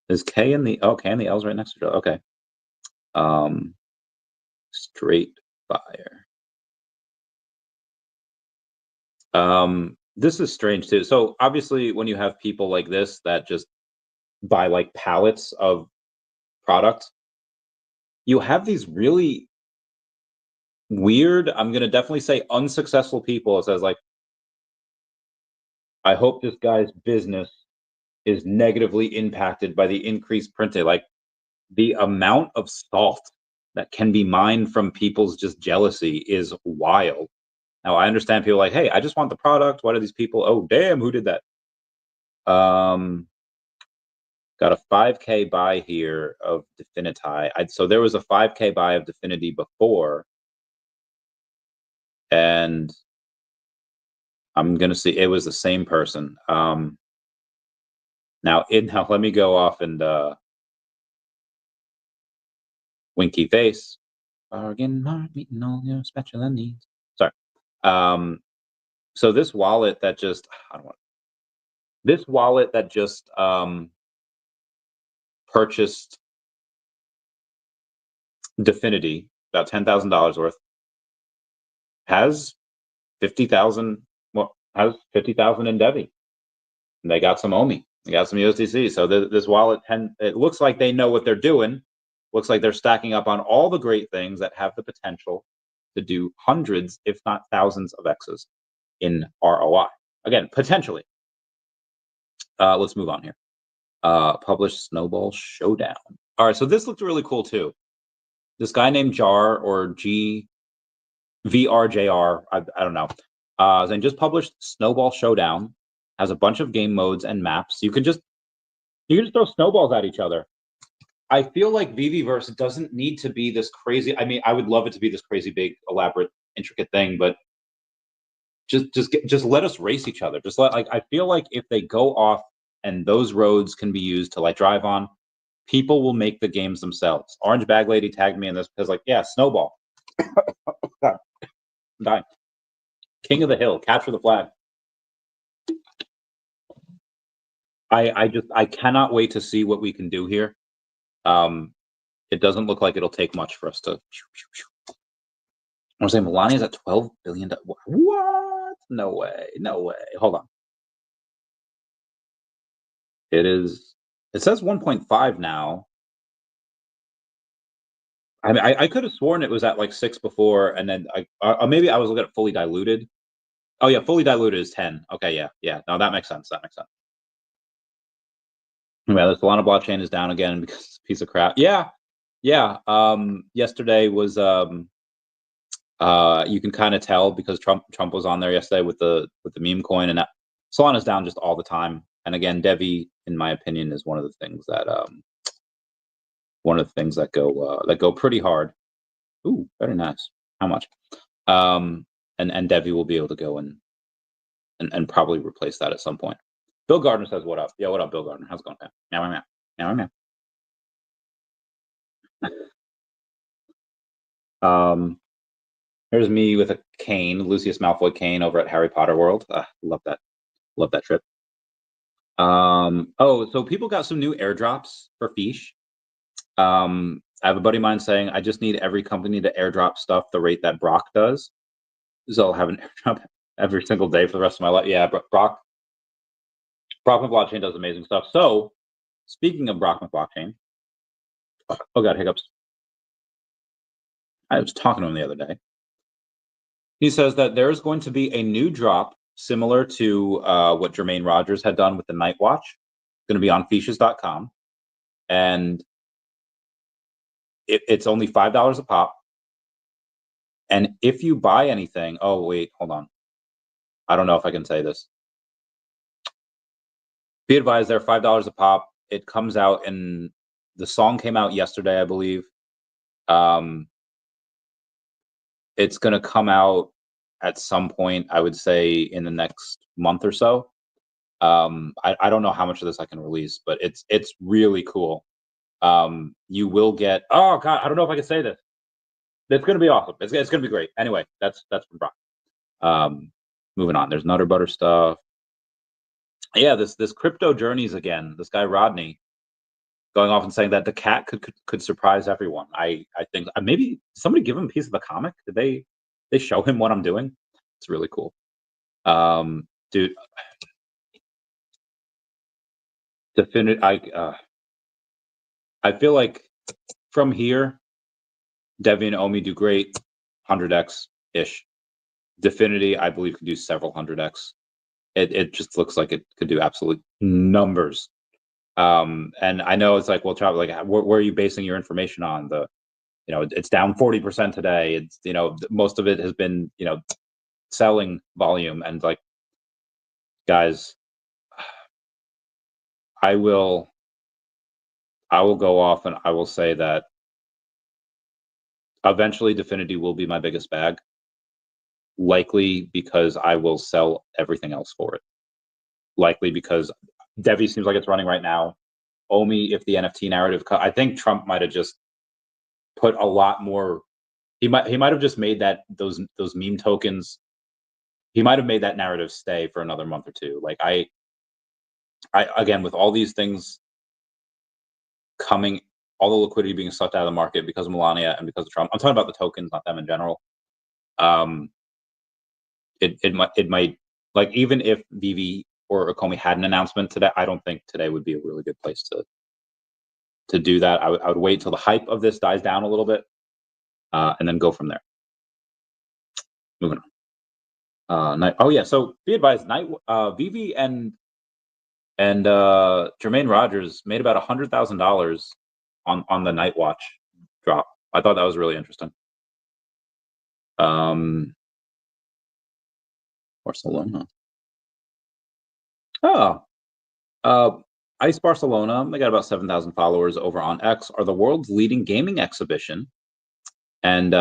Is K and the K and the L's right next to each other? Okay. Straight fire. This is strange too. So obviously, when you have people like this that just buy like pallets of product, you have these really weird, I'm gonna definitely say unsuccessful people. It says like, I hope this guy's business is negatively impacted by the increased printing. Like, the amount of salt that can be mined from people's just jealousy is wild. Now, I understand people like, hey, I just want the product. What are these people? Oh, damn, who did that? Got a 5K buy here of Definity. So there was a 5K buy of Definity before, and I'm gonna see it was the same person. Now let me go off and winky face. Bargain mart, meeting all your special needs. Sorry. So this wallet that just purchased Definity, about $10,000 worth, has 50,000. Well, has 50,000 in DEVVE. And they got some OMI. They got some USDC. So this wallet, it looks like they know what they're doing. Looks like they're stacking up on all the great things that have the potential to do hundreds, if not thousands, of X's in ROI. Again, potentially. Let's move on here. Published Snowball Showdown. All right, so this looked really cool too. This guy named Jar, or VRJR, I don't know. They just published Snowball Showdown. Has a bunch of game modes and maps. You can just throw snowballs at each other. I feel like VeVeVerse doesn't need to be this crazy. I mean, I would love it to be this crazy, big, elaborate, intricate thing, but just let us race each other. Just let, like, I feel like if they go off and those roads can be used to like drive on, people will make the games themselves. Orange Bag Lady tagged me in this because, like, yeah, Snowball. God, I'm dying. King of the Hill, capture the flag. I cannot wait to see what we can do here. It doesn't look like it'll take much for us to. I want to say Melania's at $12 billion. What? No way. No way. Hold on. It is. It says 1.5 now. I mean, I could have sworn it was at like 6 before, and then maybe I was looking at fully diluted. Oh yeah, fully diluted is 10. Okay, yeah. No, that makes sense. That makes sense. Yeah, the Solana blockchain is down again because it's a piece of crap. Yeah. Yesterday was you can kind of tell because Trump was on there yesterday with the meme coin, and that Solana's down just all the time. And again, DEVVE, in my opinion, is one of the things that go pretty hard. Ooh, very nice. How much? And DEVVE will be able to go and probably replace that at some point. Bill Gardner says, "What up?" Yeah, what up, Bill Gardner? How's it going, man? Here's me with a cane, Lucius Malfoy cane over at Harry Potter World. Love that trip. So people got some new airdrops for Fish. I have a buddy of mine saying, I just need every company to airdrop stuff the rate that Brock does. So I'll have an airdrop every single day for the rest of my life. Yeah, Brock McBlockchain does amazing stuff. So speaking of Brock McBlockchain, oh God, hiccups. I was talking to him the other day. He says that there's going to be a new drop similar to what Jermaine Rogers had done with the Night Watch. It's going to be on Fishes.com. And it's only $5 a pop. And if you buy anything, oh, wait, hold on. I don't know if I can say this. Be advised, they're $5 a pop. It comes out, and the song came out yesterday, I believe. It's going to come out at some point, I would say in the next month or so. I don't know how much of this I can release, but it's really cool. You will get, oh God, I don't know if I can say this. It's going to be awesome. It's going to be great. Anyway, that's from Brock. Moving on. There's Nutter Butter stuff. Yeah, this crypto journeys again. This guy Rodney going off and saying that the cat could surprise everyone. I think maybe somebody give him a piece of the comic. Did they show him what I'm doing? It's really cool. Dude, I feel like from here, DEVVE and OMI do great, 100x ish. Definity, I believe, could do several 100x. It just looks like it could do absolute numbers. And I know it's like, well, Travis, like, where are you basing your information on? It's down 40% today. It's, most of it has been, selling volume, and like, guys, I will go off and I will say that eventually Definity will be my biggest bag, likely because I will sell everything else for it. Likely because DEVVE seems like it's running right now. OMI, if the NFT narrative, I think Trump might have just put a lot more. He might have just made those meme tokens. He might have made that narrative stay for another month or two. Like I again, with all these things coming, all the liquidity being sucked out of the market because of Melania and because of Trump. I'm talking about the tokens, not them in general. It might, like, even if VeVe or Ecomi had an announcement today, I don't think today would be a really good place to do that. I would wait till the hype of this dies down a little bit, and then go from there. Moving on. Oh yeah, so be advised, VeVe and Jermaine Rogers made about $100,000 on the Night Watch drop. I thought that was really interesting. Barcelona. Oh, Ice Barcelona, they got about 7,000 followers over on X, are the world's leading gaming exhibition. And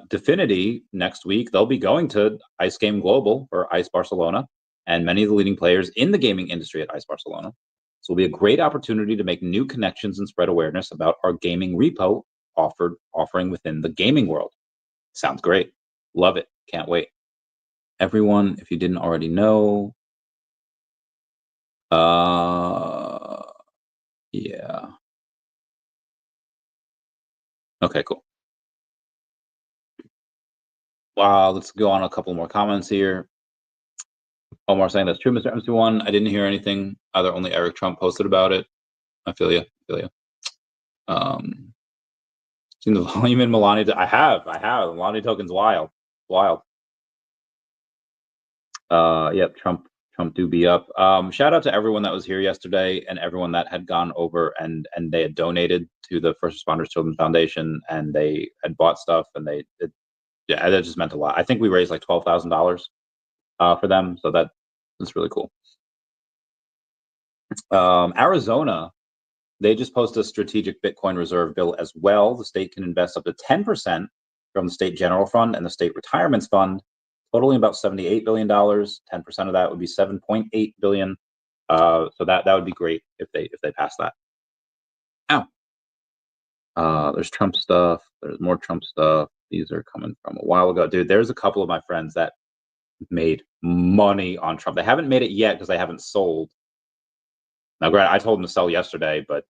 Definity next week, they'll be going to Ice Game Global for Ice Barcelona and many of the leading players in the gaming industry at Ice Barcelona. So it'll be a great opportunity to make new connections and spread awareness about our gaming repo offering within the gaming world. Sounds great. Love it. Can't wait. Everyone, if you didn't already know, yeah. Okay, cool. Let's go on a couple more comments here. Omar saying that's true, Mr. MC1. I didn't hear anything. Either only Eric Trump posted about it. I feel you. Seen the volume in Melania. I have. Melania token's wild. Yep. Trump do be up. Shout out to everyone that was here yesterday and everyone that had gone over and they had donated to the First Responders Children's Foundation and they had bought stuff and that just meant a lot. I think we raised like $12,000 for them, so that's really cool. Arizona, they just posted a strategic Bitcoin reserve bill as well. The state can invest up to 10% from the state general fund and the state retirements fund, totaling about $78 billion. 10% of that would be $7.8 billion. So that would be great if they pass that. There's Trump stuff. There's more Trump stuff. These are coming from a while ago. Dude, there's a couple of my friends that made money on Trump. They haven't made it yet because they haven't sold. Now, granted, I told them to sell yesterday, but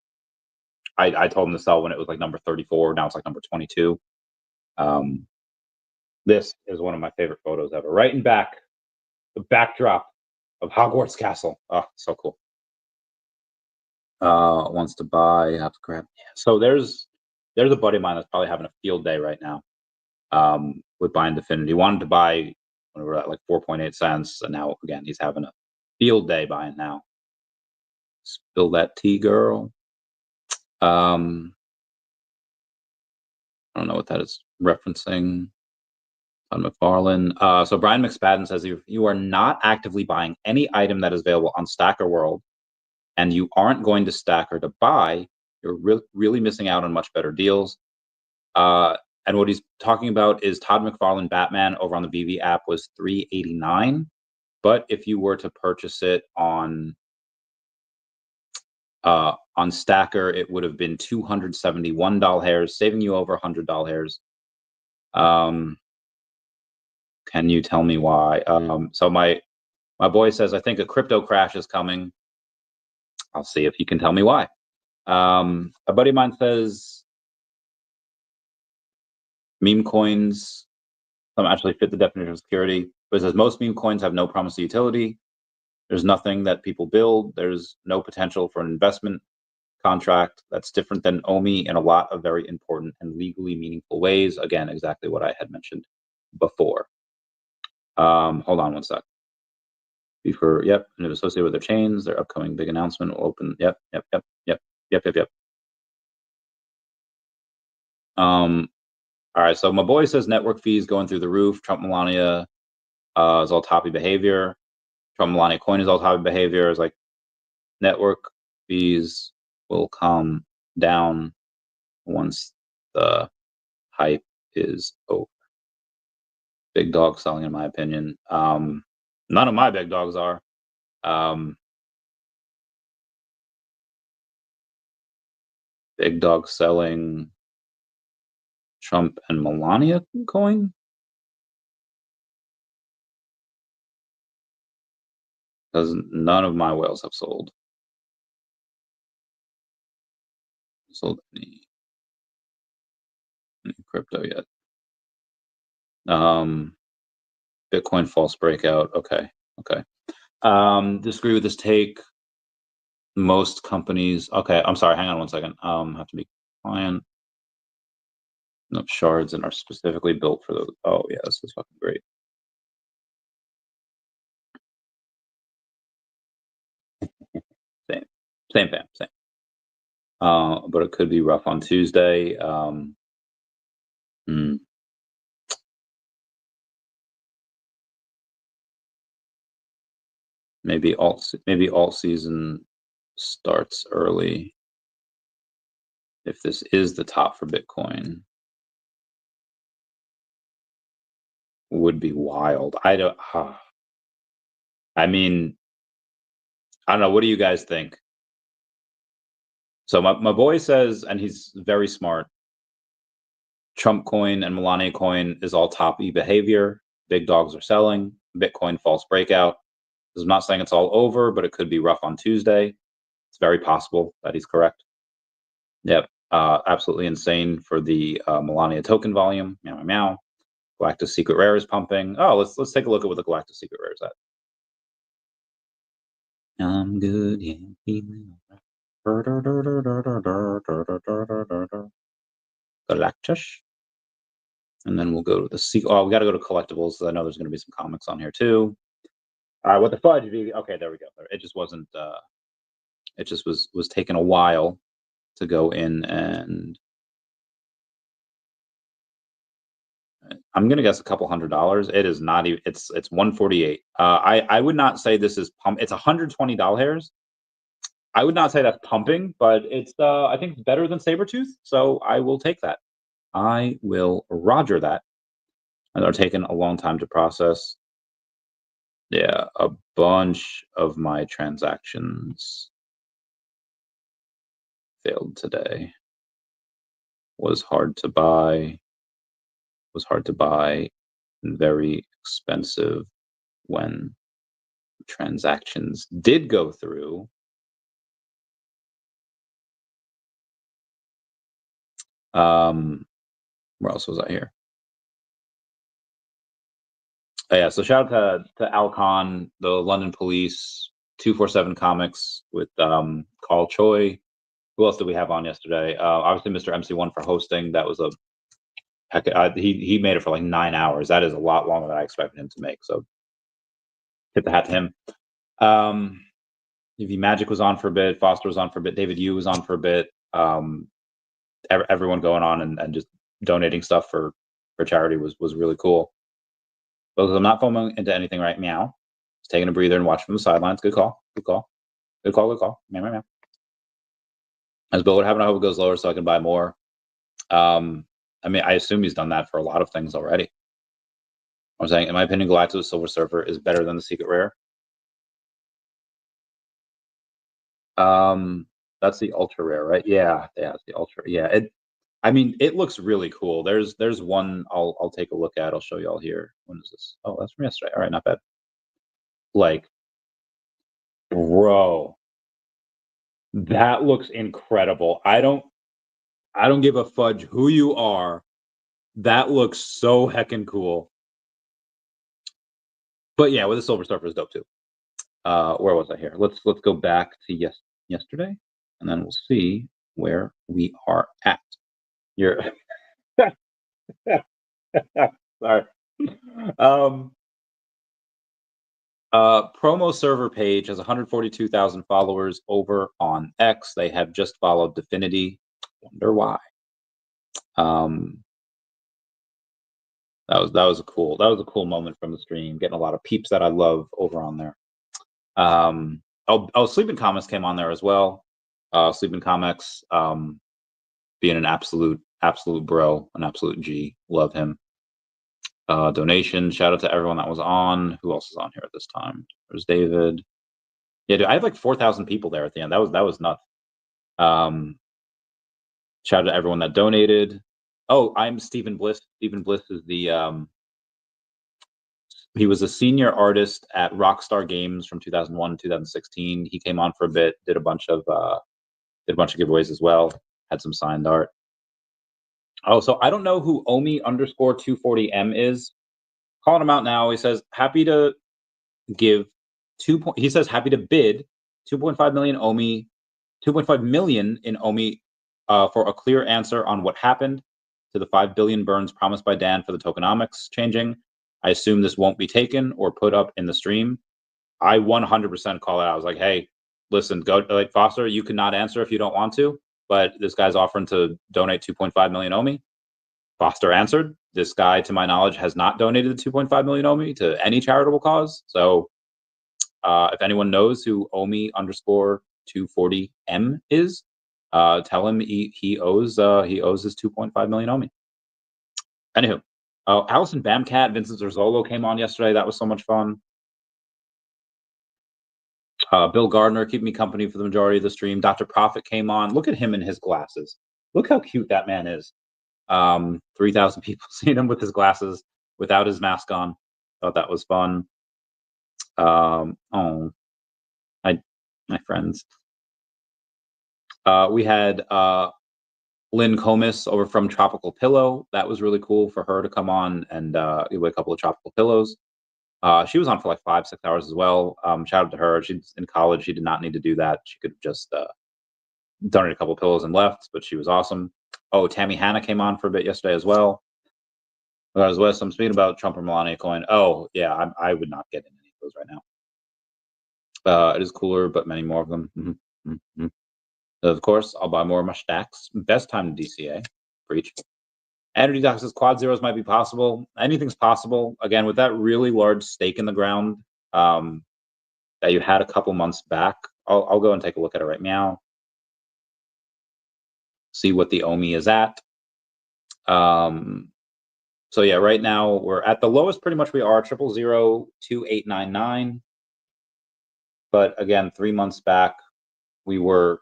I told them to sell when it was like number 34. Now it's like number 22. This is one of my favorite photos ever. Right in back, the backdrop of Hogwarts Castle. Oh, so cool. Wants to buy, have to grab. Yeah. So there's a buddy of mine that's probably having a field day right now with buying Definity. He wanted to buy when we were at like 4.8 cents, and now again he's having a field day buying now. Spill that tea, girl. I don't know what that is referencing. On McFarlane. So Brian McSpadden says if you are not actively buying any item that is available on Stacker World and you aren't going to Stacker to buy, you're really missing out on much better deals. And what he's talking about is Todd McFarlane Batman over on the VEVE app was $3.89. But if you were to purchase it on Stacker, it would have been $271, saving you over $100. Can you tell me why? So my boy says, I think a crypto crash is coming. I'll see if he can tell me why. A buddy of mine says meme coins some actually fit the definition of security, but it says most meme coins have no promise of utility. There's nothing that people build. There's no potential for an investment contract. That's different than OMI in a lot of very important and legally meaningful ways. Again, exactly what I had mentioned before. Hold on one sec. Yep, and associated with their chains, their upcoming big announcement will open. Yep. All right, so my boy says network fees going through the roof. Trump Melania is all toppy behavior. Trump Melania coin is all toppy behavior. It's like network fees will come down once the hype is over. Big dog selling, in my opinion. None of my big dogs are. Big dog selling Trump and Melania coin. Because none of my whales have sold any crypto yet. Bitcoin false breakout. Okay. Disagree with this take. Most companies. Okay, I'm sorry. Hang on one second. Have to be client. No shards and are specifically built for those. Oh yeah, this is fucking great. Same fam. But it could be rough on Tuesday. Maybe alt season starts early. If this is the top for Bitcoin, would be wild. I don't. I mean, I don't know. What do you guys think? So my boy says, and he's very smart, Trump coin and Melania coin is all top E behavior. Big dogs are selling. Bitcoin false breakout. I'm not saying it's all over, but it could be rough on Tuesday. It's very possible that he's correct. Yep. Absolutely insane for the Melania token volume. Meow, meow, meow. Galactus Secret Rare is pumping. Oh, let's take a look at what the Galactus Secret Rare is at. I'm good, yeah. Galactus. And then we'll go to the secret. Oh, we got to go to collectibles. So I know there's going to be some comics on here too. All right, what the fudge? Okay, there we go. It just wasn't. It just was taking a while to go in, and I'm gonna guess a couple $100. It is not even. It's 148. I would not say this is pump. It's $120. I would not say that's pumping, but it's I think it's better than Sabretooth, so I will take that. I will roger that. And they're taking a long time to process. Yeah, a bunch of my transactions failed today. Was hard to buy. Was hard to buy. And very expensive when transactions did go through. Where else was I here? Oh, yeah, so shout out to Al Kahn, the London Police, 247 Comics with Carl Choi. Who else did we have on yesterday? Obviously, Mr. MC1 for hosting. That was a heck. He made it for like 9 hours. That is a lot longer than I expected him to make. So tip the hat to him. EV Magic was on for a bit. Foster was on for a bit. David Yu was on for a bit. Everyone going on and just donating stuff for charity was really cool. Because I'm not foaming into anything right now. Just taking a breather and watching from the sidelines. Good call. Good call. Good call. Good call. Meow, meow, meow. As Bill would have, I hope it goes lower so I can buy more. I mean, I assume he's done that for a lot of things already. I'm saying, in my opinion, Galactus Silver Surfer is better than the Secret Rare. That's the ultra rare, right? Yeah, it's the ultra. Yeah, I mean, it looks really cool. There's one I'll take a look at. I'll show y'all here. When is this? Oh, that's from yesterday. All right, not bad. Like, bro, that looks incredible. I don't give a fudge who you are. That looks so heckin' cool. But yeah, with the Silver Surfer is dope too. Where was I here? Let's go back to yesterday, and then we'll see where we are at. You're sorry. Promo server page has 142,000 followers over on X. They have just followed Definity. Wonder why. That was a cool moment from the stream. Getting a lot of peeps that I love over on there. Sleeping Comics came on there as well. Sleeping Comics, being an absolute bro, an absolute G. Love him. Donation. Shout out to everyone that was on. Who else is on here at this time? There's David. Yeah, dude, I had like 4,000 people there at the end. That was nuts. Shout out to everyone that donated. Oh, I'm Stephen Bliss. Stephen Bliss is the he was a senior artist at Rockstar Games from 2001 to 2016. He came on for a bit, did a bunch of giveaways as well. Had some signed art. Oh, so I don't know who OMI _240M is. Calling him out now. He says happy to give he says happy to bid 2.5 million OMI, 2.5 million in OMI for a clear answer on what happened to the 5 billion burns promised by Dan for the tokenomics changing. I assume this won't be taken or put up in the stream. I 100% call it out. I was like, hey, listen, go like Foster, you cannot answer if you don't want to, but this guy's offering to donate 2.5 million OMI. Foster answered. This guy, to my knowledge, has not donated the 2.5 million OMI to any charitable cause. So If anyone knows who OMI underscore 240M is, tell him he owes his 2.5 million OMI. Anywho, Allison Bamcat, Vincent Zerzolo came on yesterday. That was so much fun. Bill Gardner keeping me company for the majority of the stream. Dr. Profit came on. Look at him in his glasses. Look how cute that man is. 3,000 people seen him with his glasses, without his mask on. Thought that was fun. My friends. We had Lynn Comis over from Tropical Pillow. That was really cool for her to come on and give away a couple of tropical pillows. She was on for like 5-6 hours as well. Shout out to her. She's in college. She did not need to do that. She could have just donated a couple of pillows and left, but she was awesome. Oh, Tammy Hanna came on for a bit yesterday as well. As well, I'm speaking about Trump or Melania coin. Oh, yeah, I would not get in any of those right now. It is cooler, but many more of them. Of course, I'll buy more of my stacks. Best time to DCA. Preach. Energy Doc says quad zeros might be possible. Anything's possible. Again, with that really large stake in the ground that you had a couple months back, I'll go and take a look at it right now. See what the OMI is at. So yeah, right now we're at the lowest. Pretty much we are 0002899. But again, 3 months back we were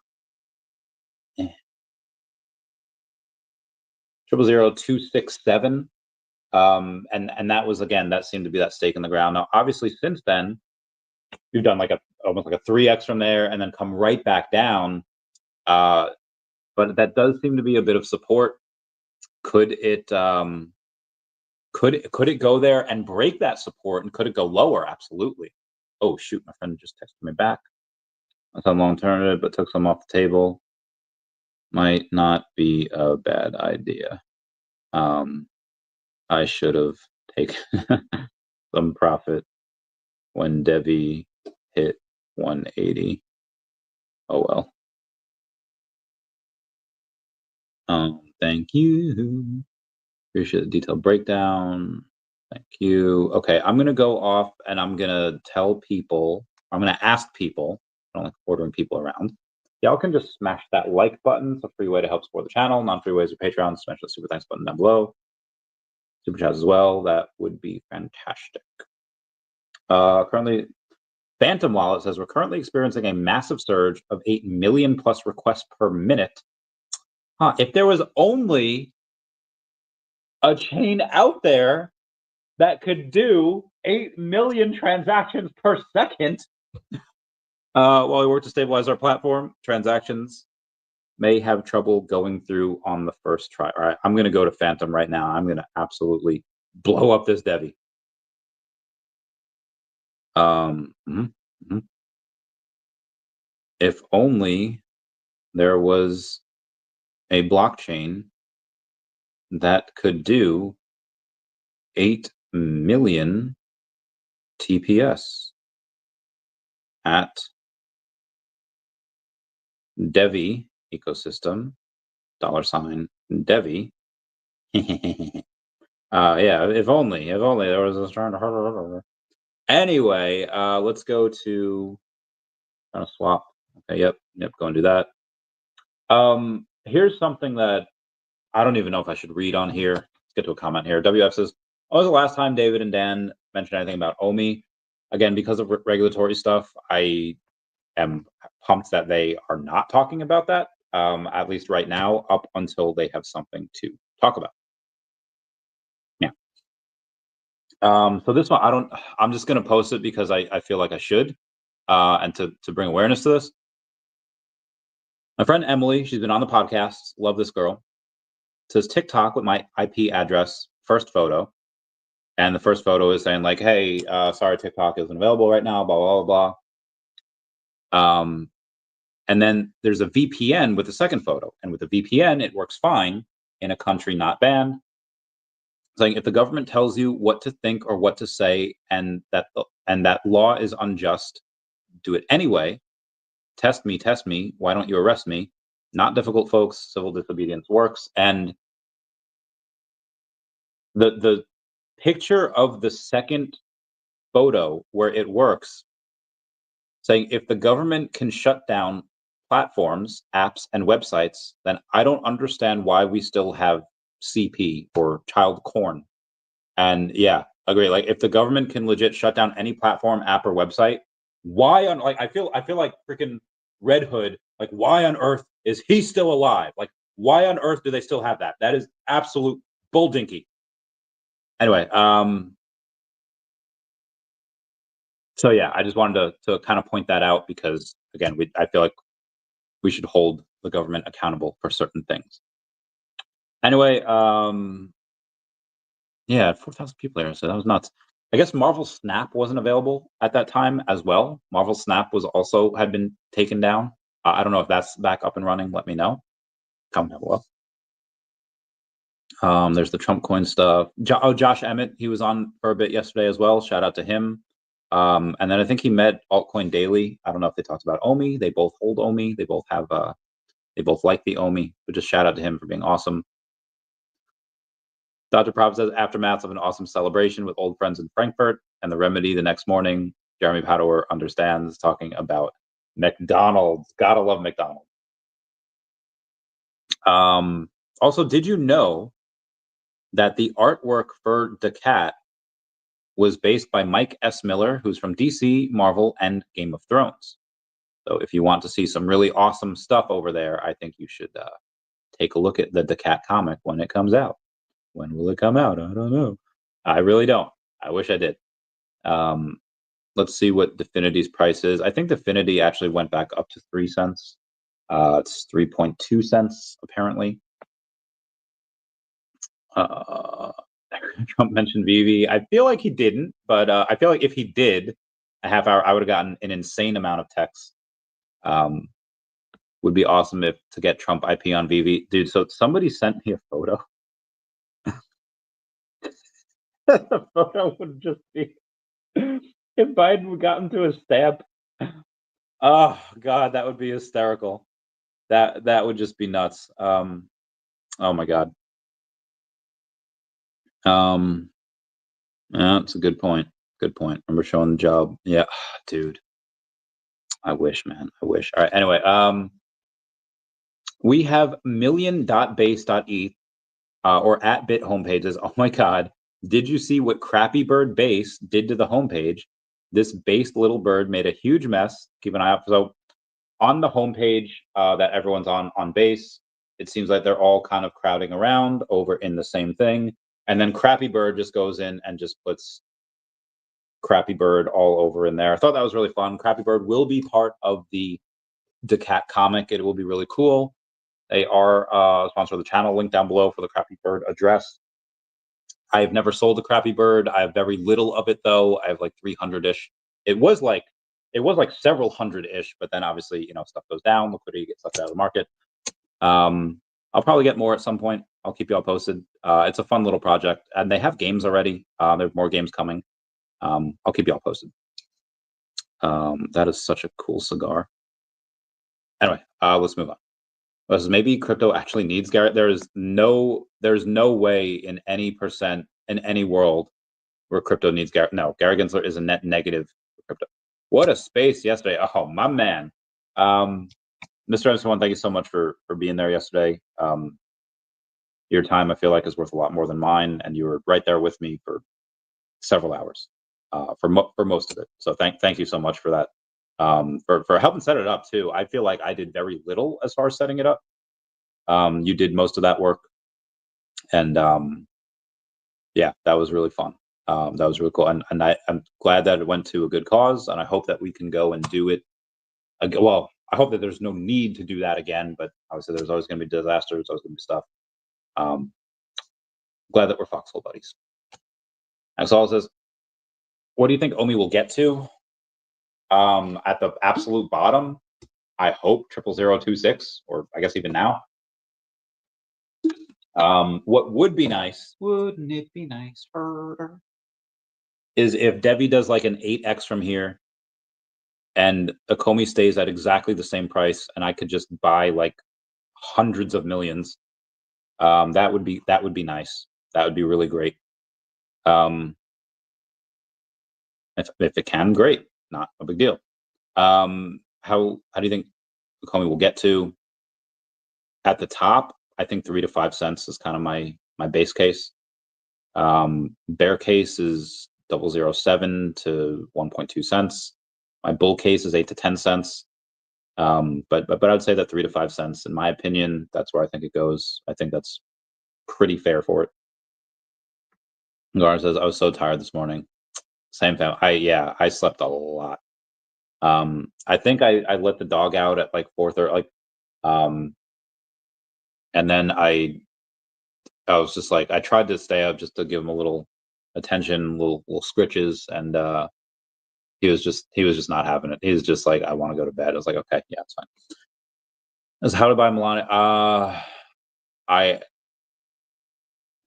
0000267. And that was, again, that seemed to be that stake in the ground. Now, obviously, since then, we've done like almost like a 3x from there, and then come right back down. But that does seem to be a bit of support. Could it go there and break that support, and could it go lower? Absolutely. Oh shoot, my friend just texted me back. I thought long alternative, but took some off the table. Might not be a bad idea. I should have taken some profit when DEVVE hit 180. Oh well. Thank you. Appreciate the detailed breakdown. Thank you. Okay, I'm gonna go off and I'm gonna tell people. I'm gonna ask people. I don't like ordering people around. Y'all can just smash that like button. It's a free way to help support the channel. Non-free ways are Patreon. Smash the super thanks button down below. Super chats as well. That would be fantastic. Currently, Phantom Wallet says we're currently experiencing a massive surge of 8 million plus requests per minute. If there was only a chain out there that could do 8 million transactions per second while we work to stabilize our platform, transactions may have trouble going through on the first try. All right, I'm going to go to Phantom right now. I'm going to absolutely blow up this DEVVE. If only there was a blockchain that could do 8 million TPS at DEVVE ecosystem, $DEVVE. Yeah, if only there was a strong. Anyway, let's go to swap. Okay, yep, go and do that. Here's something that I don't even know if I should read on here. Let's get to a comment here. WF says, "When was the last time David and Dan mentioned anything about OMI?" Again, because of regulatory stuff, I am pumped that they are not talking about that, at least right now, up until they have something to talk about. Yeah. So this one, I'm just going to post it because I feel like I should, and to bring awareness to this. My friend Emily, she's been on the podcast. Love this girl. Says TikTok with my IP address, first photo. And the first photo is saying like, hey, sorry, TikTok isn't available right now, blah, blah, blah, blah. And then there's a VPN with the second photo. And with the VPN, it works fine in a country not banned. Saying if the government tells you what to think or what to say, and that law is unjust, do it anyway. Test me. Why don't you arrest me? Not difficult, folks. Civil disobedience works. And the picture of the second photo where it works saying if the government can shut down platforms, apps, and websites, then I don't understand why we still have CP or child corn. And yeah, agree. Like if the government can legit shut down any platform, app, or website, why on like I feel like freaking Red Hood, like why on earth is he still alive? Like why on earth do they still have that? That is absolute bull dinky. Anyway, so yeah, I just wanted to kind of point that out because again, I feel like we should hold the government accountable for certain things. Anyway, yeah, 4,000 people there, so that was nuts. I guess Marvel Snap wasn't available at that time as well. Marvel Snap was also had been taken down. I don't know if that's back up and running. Let me know. Comment down below. There's the Trump coin stuff. Josh Emmett, he was on for a bit yesterday as well. Shout out to him. And then I think he met Altcoin Daily. I don't know if they talked about OMI. They both hold OMI. They both have they both like the OMI. But just shout out to him for being awesome. Dr. Prov says aftermath of an awesome celebration with old friends in Frankfurt and the remedy the next morning. Jeremy Padower understands, talking about McDonald's. Gotta love McDonald's. Also, did you know that the artwork for the cat was based by Mike S. Miller, who's from DC, Marvel, and Game of Thrones? So if you want to see some really awesome stuff over there, I think you should take a look at the cat comic when it comes out. When will it come out? I don't know. I really don't. I wish I did. Let's see what Definity's price is. I think Definity actually went back up to 3 cents. It's 3.2 cents apparently. Trump mentioned VEVE. I feel like he didn't, but I feel like if he did, a half hour, I would have gotten an insane amount of text. Would be awesome if to get Trump IP on VEVE, dude. So somebody sent me a photo. The photo would just be if Biden got into a stamp. Oh God, that would be hysterical. That would just be nuts. Oh my God. Yeah, that's a good point. Good point. Remember showing the job. Yeah, dude. I wish, man. I wish. All right. Anyway, we have million.base.eth or at bit homepages. Oh my God. Did you see what Crappy Bird Base did to the homepage? This based little bird made a huge mess. Keep an eye out. So on the homepage that everyone's on Base, it seems like they're all kind of crowding around over in the same thing. And then Crappy Bird just goes in and just puts Crappy Bird all over in there. I thought that was really fun. Crappy Bird will be part of the cat comic. It will be really cool. They are a sponsor of the channel. Link down below for the Crappy Bird address. I have never sold a Crappy Bird. I have very little of it though. I have like 300-ish. It was like several hundred-ish, but then obviously, stuff goes down, liquidity gets sucked out of the market. I'll probably get more at some point. I'll keep you all posted. It's a fun little project, and they have games already. There's more games coming. I'll keep you all posted. That is such a cool cigar. Anyway, let's move on. Maybe crypto actually needs Garrett. There's no way in any percent in any world where crypto needs Garrett. No, Gary Gensler is a net negative for crypto. What a space yesterday. Oh, my man. Mr. Emerson, thank you so much for being there yesterday. Your time, I feel like, is worth a lot more than mine, and you were right there with me for several hours for most of it. So thank you so much for that. For helping set it up too. I feel like I did very little as far as setting it up. You did most of that work, and yeah, that was really fun. That was really cool, and I'm glad that it went to a good cause, and I hope that we can go and do it again. Well, I hope that there's no need to do that again, but obviously there's always going to be disasters, there's always going to be stuff. Glad that we're foxhole buddies. Axel says, what do you think OMI will get to? At the absolute bottom, I hope 00026, or I guess even now. What would be nice, wouldn't it be nice, is if DEVVE does like an 8x from here and Ecomi stays at exactly the same price and I could just buy like hundreds of millions. That would be nice. That would be really great. If it can, great. Not a big deal. How do you think Ecomi will get to? At the top, I think 3 to 5 cents is kind of my base case. Bear case is 0.007 to 1.2 cents. My bull case is 8 to 10 cents. But I'd say that 3 to 5 cents, in my opinion, that's where I think it goes. I think that's pretty fair for it. Gar says, I was so tired this morning. Same thing. I slept a lot. I think I let the dog out at like 4:30, and then I was just like, I tried to stay up just to give him a little attention, little scritches, and he was just not having it. He was just like, I want to go to bed. I was like, okay, yeah, it's fine. That's how to buy Melania.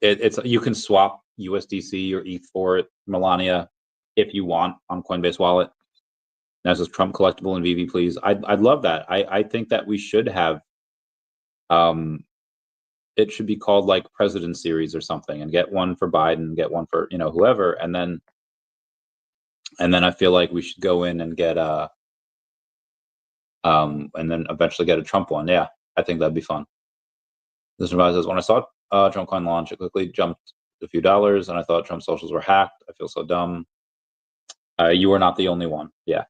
It's you can swap USDC or ETH for it, Melania, if you want on Coinbase Wallet. That says Trump collectible and VeVe, please. I'd love that. I think that we should have. It should be called like President Series or something, and get one for Biden, get one for whoever, and then I feel like we should go in and get and then eventually get a Trump one. Yeah, I think that'd be fun. This reminds us when I saw Trump coin launch, it quickly jumped a few dollars, and I thought Trump socials were hacked. I feel so dumb. You are not the only one. Yeah.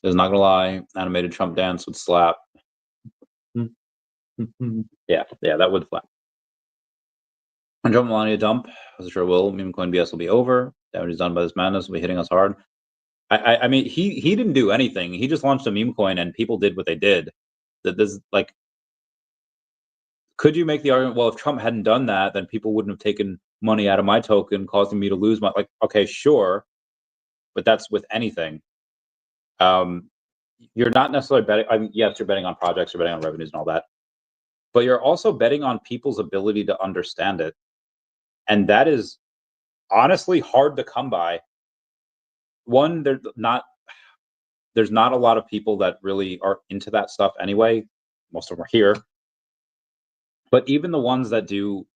Is not gonna lie, animated Trump dance would slap. yeah, that would slap. And Trump Melania dump, as it sure will. Meme coin BS will be over. Damage is done by this madness will be hitting us hard. I mean, he didn't do anything. He just launched a meme coin, and people did what they did. That this like, could you make the argument? Well, if Trump hadn't done that, then people wouldn't have taken money out of my token, causing me to lose my. Like, okay, sure, but that's with anything. You're not necessarily betting. I mean, yes, you're betting on projects, you're betting on revenues and all that, but you're also betting on people's ability to understand it, and that is honestly hard to come by. One, there's not a lot of people that really are into that stuff anyway. Most of them are here, but even the ones that do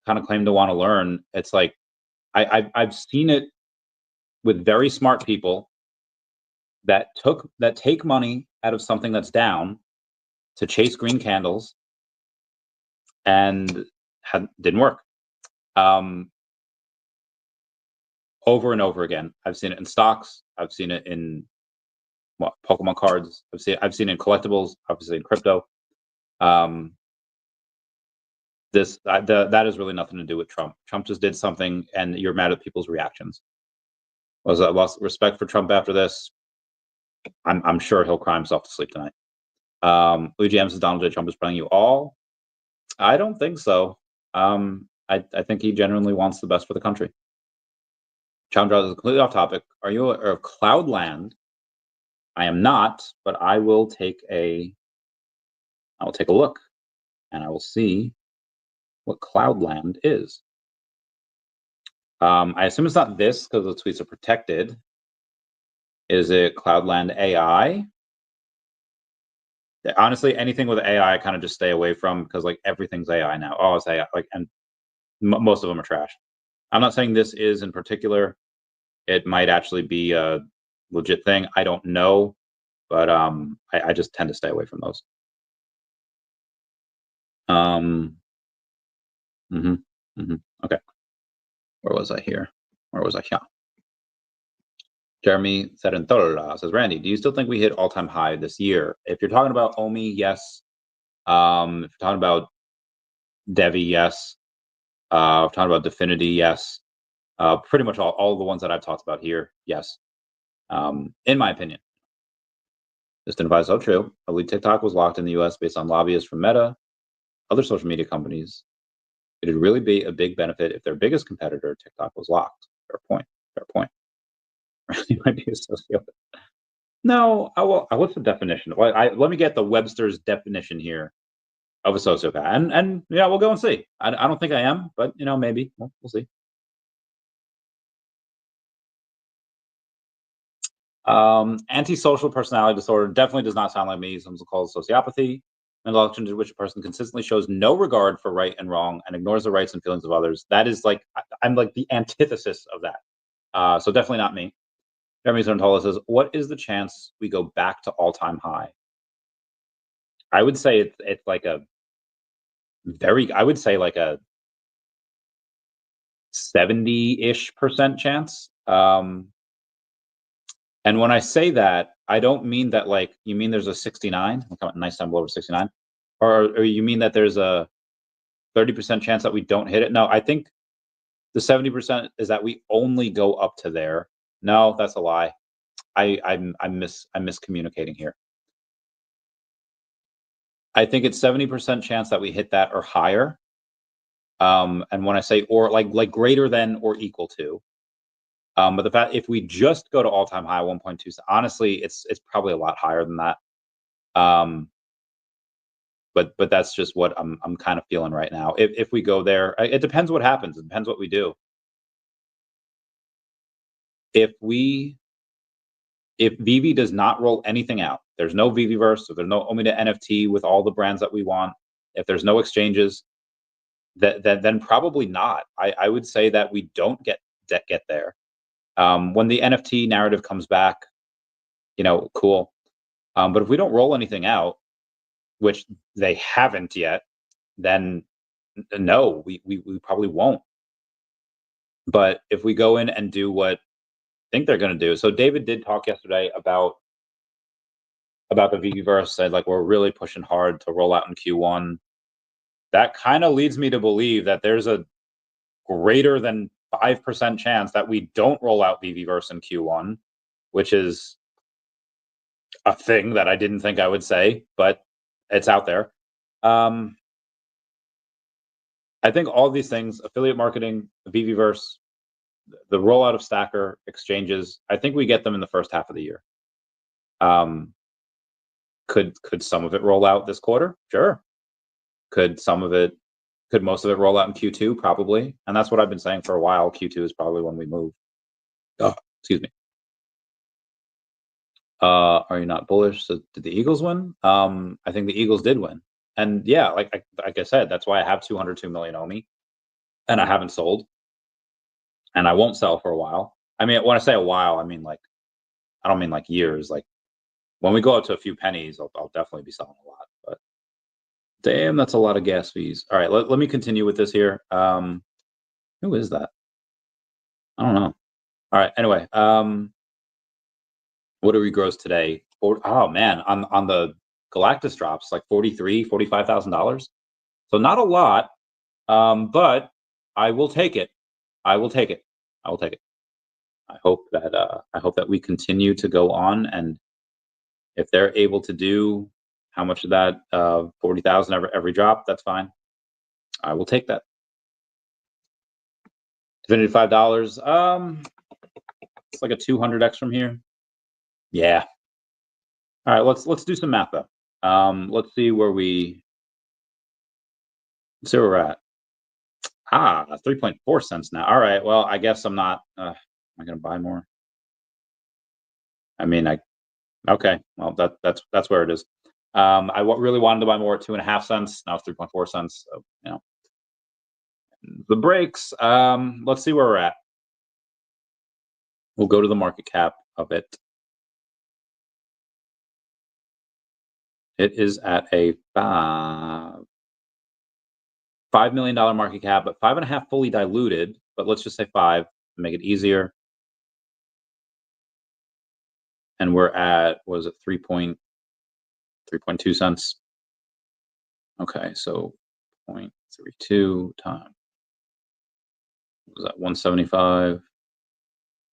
kind of claim to want to learn, it's like I've seen it with very smart people that take money out of something that's down to chase green candles, and didn't work. Over and over again. I've seen it in stocks. I've seen it in Pokemon cards. I've seen it in collectibles. Obviously in crypto. That has really nothing to do with Trump. Trump just did something, and you're mad at people's reactions. Was I lost respect for Trump after this? I'm sure he'll cry himself to sleep tonight. Luigi M says Donald J. Trump is playing you all. I don't think so. I think he genuinely wants the best for the country. Chandra is completely off topic. Are you aware of Cloudland? I am not, but I will take a look, and I will see what Cloudland is. I assume it's not this because the tweets are protected. Is it Cloudland AI? Honestly, anything with AI, I kind of just stay away from, because like everything's AI now. Oh, it's AI, like, and most of them are trash. I'm not saying this is in particular. It might actually be a legit thing. I don't know, but I just tend to stay away from those. Okay. Where was I here? Where was I? Yeah. Jeremy Serentola says, Randy, do you still think we hit all-time high this year? If you're talking about OMI, yes. If you're talking about DEVVE, yes. If you're talking about Definity, yes. Pretty much all the ones that I've talked about here, yes. In my opinion. Just advice, so true. I believe TikTok was locked in the US based on lobbyists from Meta, other social media companies. It would really be a big benefit if their biggest competitor, TikTok, was locked. Fair point. You might be a sociopath. No, what's the definition? Well, let me get the Webster's definition here of a sociopath, and yeah, we'll go and see. I don't think I am, but maybe we'll see. Antisocial personality disorder definitely does not sound like me. Some call it sociopathy. Mental affliction to which a person consistently shows no regard for right and wrong and ignores the rights and feelings of others. That is like, I'm like the antithesis of that. So definitely not me. Jeremy Zontola says, what is the chance we go back to all-time high? I would say it's like a I would say like a 70-ish% chance. And when I say that, I don't mean that like, you mean there's a 69, nice time below 69, or you mean that there's a 30% chance that we don't hit it? No, I think the 70% is that we only go up to there. No, that's a lie. I'm miscommunicating here. I think it's 70% chance that we hit that or higher. And when I say or, like greater than or equal to. But the fact, if we just go to all-time high 1.2, honestly, it's probably a lot higher than that. But that's just what I'm kind of feeling right now. If we go there, it depends what happens. It depends what we do. If VeVe does not roll anything out, there's no VeVeVerse, so there's no OMI to NFT with all the brands that we want. If there's no exchanges, then probably not. I would say that we don't get there. When the NFT narrative comes back, cool. But if we don't roll anything out, which they haven't yet, then no, we probably won't. But if we go in and do what I think they're going to do, so David did talk yesterday about the VeVeVerse, said like we're really pushing hard to roll out in Q1. That kind of leads me to believe that there's a greater than 5% chance that we don't roll out VeVeVerse in Q1, which is a thing that I didn't think I would say, but it's out there. I think all these things, affiliate marketing, VeVeVerse, the rollout of Stacker, exchanges, I think we get them in the first half of the year. Could some of it roll out this quarter? Sure. Could most of it roll out in Q2? Probably. And that's what I've been saying for a while. Q2 is probably when we move. Oh, excuse me. Are you not bullish? So did the Eagles win? I think the Eagles did win. And yeah, like I said, that's why I have 202 million OMI and I haven't sold. And I won't sell for a while. I mean, when I say a while, I mean like, I don't mean like years. Like when we go up to a few pennies, I'll definitely be selling a lot. But damn, that's a lot of gas fees. All right, let me continue with this here. Who is that? I don't know. All right, anyway, what do we gross today? Oh man, on the Galactus drops like $45,000. So not a lot, but I will take it. I will take it. I will take it. I hope that we continue to go on, and if they're able to do how much of that 40,000 every drop, that's fine. I will take that. Definity $5. It's like a 200x from here. Yeah. All right, let's do some math though. Let's see where we're at. 3.4 cents now. All right. Well, I guess I'm not. Am I going to buy more? I mean, okay. Well, that's where it is. I really wanted to buy more at 2.5 cents. Now it's 3.4 cents. So the breaks. Let's see where we're at. We'll go to the market cap of it. It is at a $5 million market cap, but 5.5 fully diluted. But let's just say 5 to make it easier. And we're at, was it 3.2 cents? Okay, so 0.32 times. Was that 175?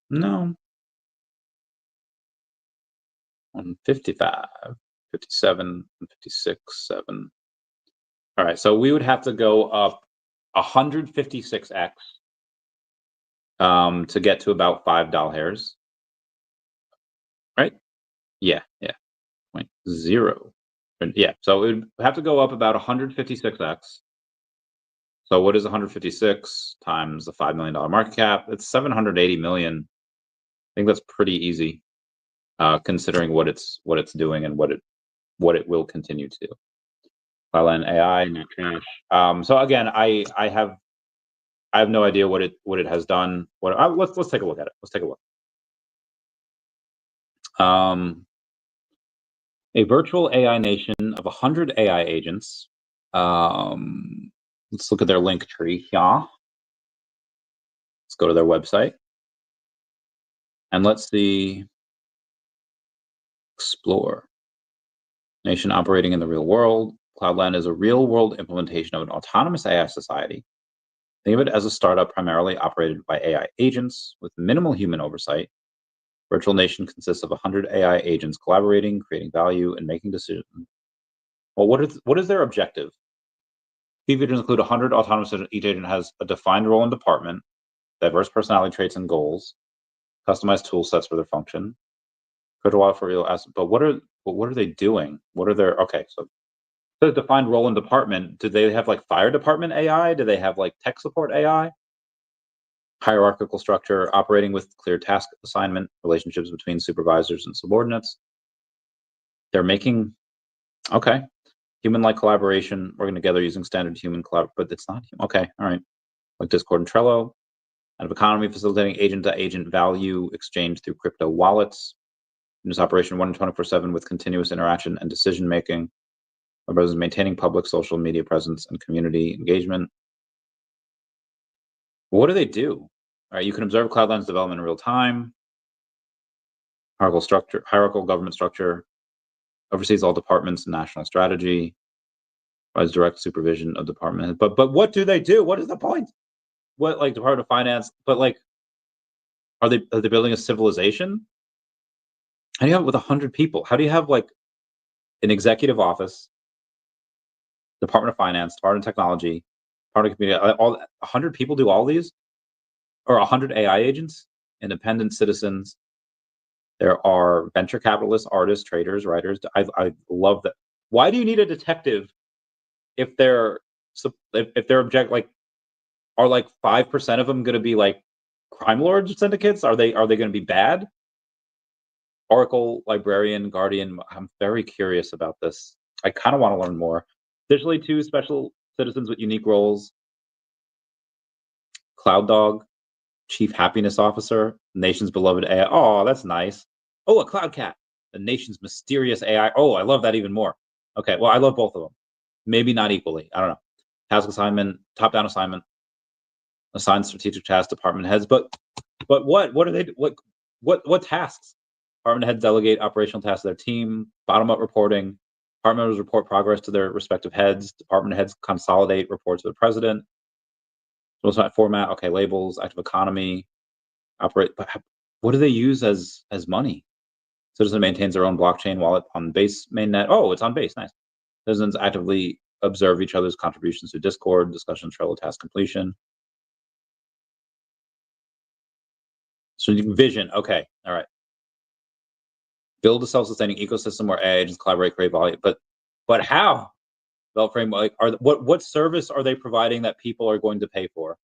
No. 155, 57, 56, 7. All right, so we would have to go up 156x to get to about $5. Right? Yeah. 0. Yeah, so it would have to go up about 156x. So what is 156 times the $5 million market cap? It's 780 million. I think that's pretty easy, considering what it's doing and what it will continue to do. Violent AI, net cash. So again, I have no idea what it has done. Let's take a look at it. Let's take a look. A virtual AI nation of 100 AI agents. Let's look at their link tree. Yeah. Let's go to their website. And let's see. Explore. Nation operating in the real world. Cloudland is a real-world implementation of an autonomous AI society. Think of it as a startup primarily operated by AI agents with minimal human oversight. Virtual Nation consists of 100 AI agents collaborating, creating value, and making decisions. Well, what is their objective? Key features include 100 autonomous agents. Each agent has a defined role and department, diverse personality traits and goals, customized tool sets for their function. Critical for real assets. But what are they doing? What are their so the defined role and department? Do they have like fire department AI? Do they have like tech support AI? Hierarchical structure, operating with clear task assignment, relationships between supervisors and subordinates. They're making human-like collaboration, working together using standard human collab, but it's not human. Okay, all right. Like Discord and Trello. Out of economy, facilitating agent-to-agent value exchange through crypto wallets. In this operation, 24/7 with continuous interaction and decision-making. Maintaining public social media presence and community engagement. What do they do? All right, you can observe Cloudland's development in real time. Hierarchical government structure. Oversees all departments and national strategy. Provides direct supervision of department. But what do they do? What is the point? What, like Department of Finance? But like, are they building a civilization? How do you have it with 100 people? How do you have like an executive office, Department of Finance, Department of Technology, Department of Community? All 100 people do all these, or 100 AI agents, independent citizens. There are venture capitalists, artists, traders, writers. I love that. Why do you need a detective if they're object like are like 5% of them going to be like crime lords syndicates? Are they going to be bad? Oracle, librarian, guardian. I'm very curious about this. I kind of want to learn more. Additionally, 2 special citizens with unique roles. Cloud Dog, Chief Happiness Officer, nation's beloved AI. Oh, that's nice. Oh, a Cloud Cat, the nation's mysterious AI. Oh, I love that even more. Okay, well, I love both of them. Maybe not equally. I don't know. Task assignment, top-down assignment, assigned strategic tasks, department heads. But what are they? What tasks? Department heads delegate operational tasks to their team. Bottom-up reporting. Department members report progress to their respective heads. Department heads consolidate reports to the president. Format. Okay, labels. Active economy. Operate. But what do they use as money? Citizen maintains their own blockchain wallet on Base mainnet. Oh, it's on Base. Nice. Citizens actively observe each other's contributions to Discord, discussion, Trello, task completion. So vision. Okay. All right. Build a self-sustaining ecosystem where AI agents collaborate, create value. But how? Develop framework. What service are they providing that people are going to pay for?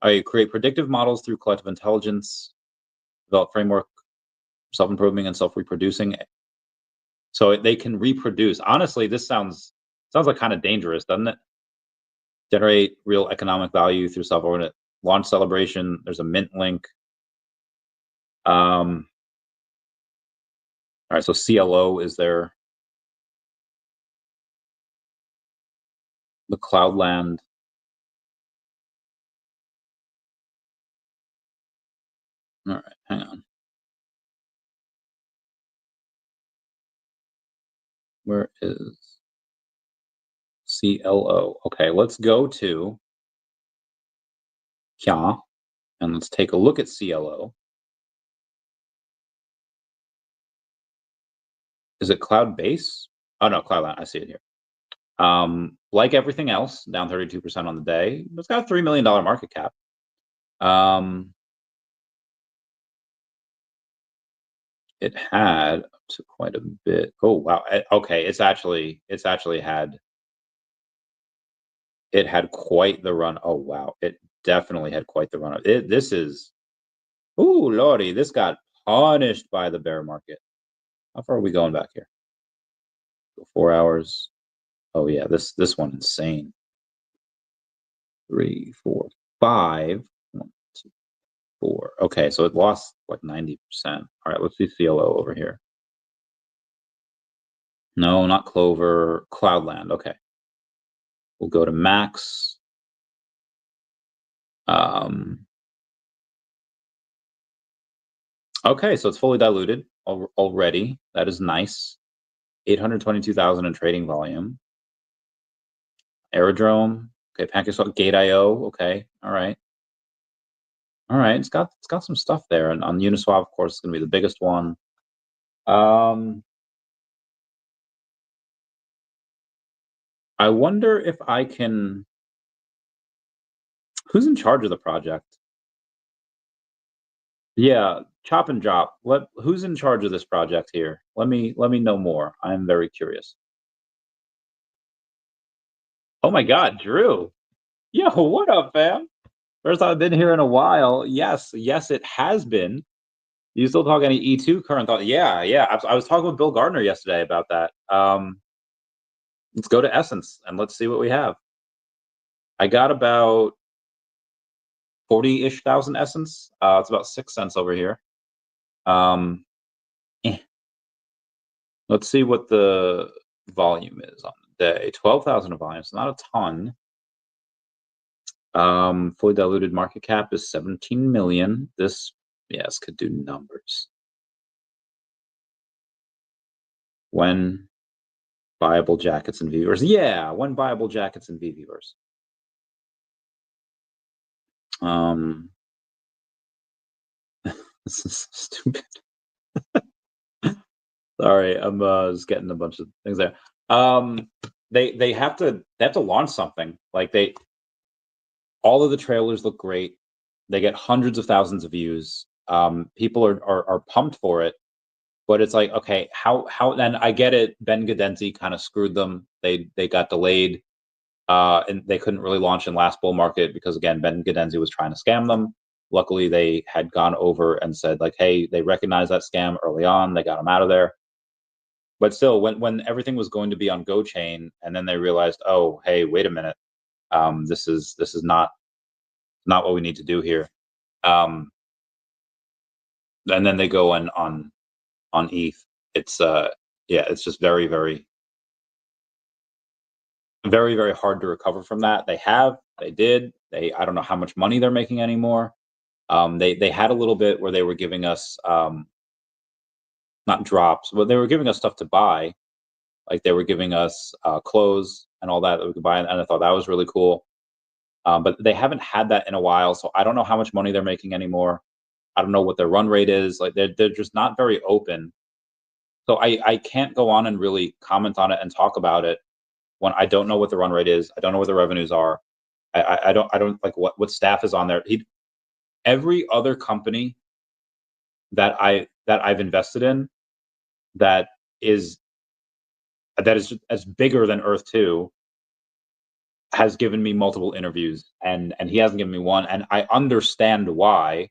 I create predictive models through collective intelligence. Develop framework, self-improving and self-reproducing. So they can reproduce. Honestly, this sounds like kind of dangerous, doesn't it? Generate real economic value through self-organized launch celebration. There's a mint link. All right, so CLO is there. The Cloudland. All right, hang on. Where is CLO? Okay, let's go to Kya and let's take a look at CLO. Is it Cloud Base? Oh no, Cloudland. I see it here. Like everything else, down 32% on the day. It's got a $3 million market cap. It had up to quite a bit. Oh wow. Okay, it had quite the run. Oh wow, it definitely had quite the run. This is, ooh lordy, this got punished by the bear market. How far are we going back here? 4 hours. Oh yeah, this one insane. 3, 4, 5. 1, 2. 4. Okay, so it lost like 90%. All right, let's see CLO over here. No, not Clover, Cloudland. Okay. We'll go to Max. Okay, so it's fully diluted already. That is nice. 822,000 in trading volume. Aerodrome. Okay, PancakeSwap, Gate.io. Okay, all right. All right, it's got some stuff there, and on Uniswap, of course, it's going to be the biggest one. I wonder if I can. Who's in charge of the project? Yeah, chop and drop. Who's in charge of this project here? Let me know more. I'm very curious. Oh my God, Drew. Yo, what up, fam? First I've been here in a while. Yes, it has been. You still talk any E2 current thought? Yeah, yeah. I was talking with Bill Gardner yesterday about that. Let's go to Essence and let's see what we have. I got about 40-ish thousand Essence. It's about 6 cents over here. Eh. Let's see what the volume is on the day. 12,000 of volume. It's not a ton. Fully diluted market cap is 17 million. This, yes, could do numbers. When buyable jackets and VeVeVerse. Yeah, when buyable jackets and VeVeVerse. This is stupid. Sorry, I'm just getting a bunch of things there. They have to launch something. Like all of the trailers look great. They get hundreds of thousands of views. People are pumped for it, but it's like, okay, how then I get it. Ben Gadenzi kind of screwed them. They got delayed, and they couldn't really launch in last bull market because again, Ben Gadenzi was trying to scam them. Luckily, they had gone over and said like, hey, they recognized that scam early on. They got them out of there. But still, when everything was going to be on Go Chain, and then they realized, oh, hey, wait a minute, this is not what we need to do here. And then they go on ETH. It's yeah, it's just very hard to recover from that. They did. I don't know how much money they're making anymore. They had a little bit where they were giving us not drops, but they were giving us stuff to buy. Like they were giving us clothes and all that we could buy, and I thought that was really cool. But they haven't had that in a while, so I don't know how much money they're making anymore. I don't know what their run rate is. Like they're just not very open. So I can't go on and really comment on it and talk about it when I don't know what the run rate is. I don't know what the revenues are. I don't like what staff is on there. Every other company that I've invested in that is as bigger than Earth 2 has given me multiple interviews, and he hasn't given me one, and I understand why.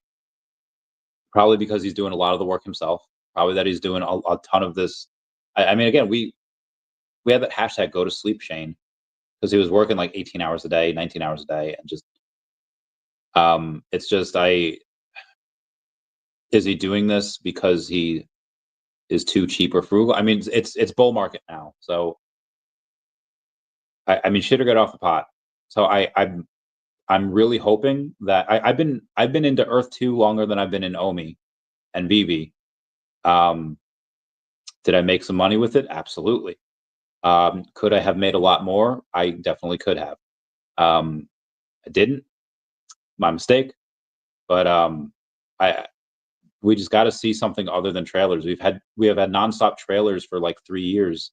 Probably because he's doing a lot of the work himself. Probably that he's doing a ton of this. I mean, again, we had that hashtag go to sleep Shane because he was working like 18 hours a day, 19 hours a day, and just it's just is he doing this because he is too cheap or frugal? I mean, it's bull market now, so I mean, shit or get off the pot. So I'm really hoping that I've been into Earth 2 longer than I've been in OMI and VEVE. Did I make some money with it? Absolutely. Could I have made a lot more? I definitely could have. I didn't. My mistake. But we just got to see something other than trailers. We have had nonstop trailers for like 3 years,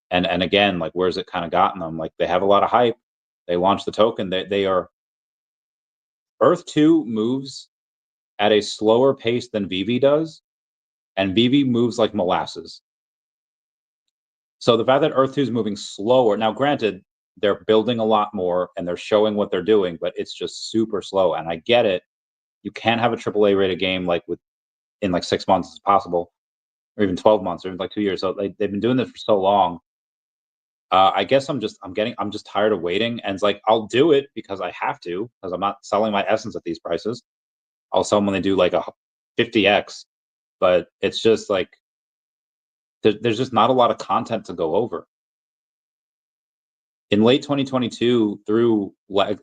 and again, like where's it kind of gotten them? Like they have a lot of hype. They launched the token. They are Earth 2 moves at a slower pace than VeVe does, and VeVe moves like molasses. So the fact that Earth 2 is moving slower, now granted, they're building a lot more and they're showing what they're doing, but it's just super slow. And I get it. You can't have a AAA rated game like in like 6 months as possible, or even 12 months, or even like 2 years. So they've been doing this for so long. I guess I'm just tired of waiting, and it's like I'll do it because I have to, because I'm not selling my essence at these prices. I'll sell them when they do like a 50x, but it's just like there's just not a lot of content to go over. In late 2022 through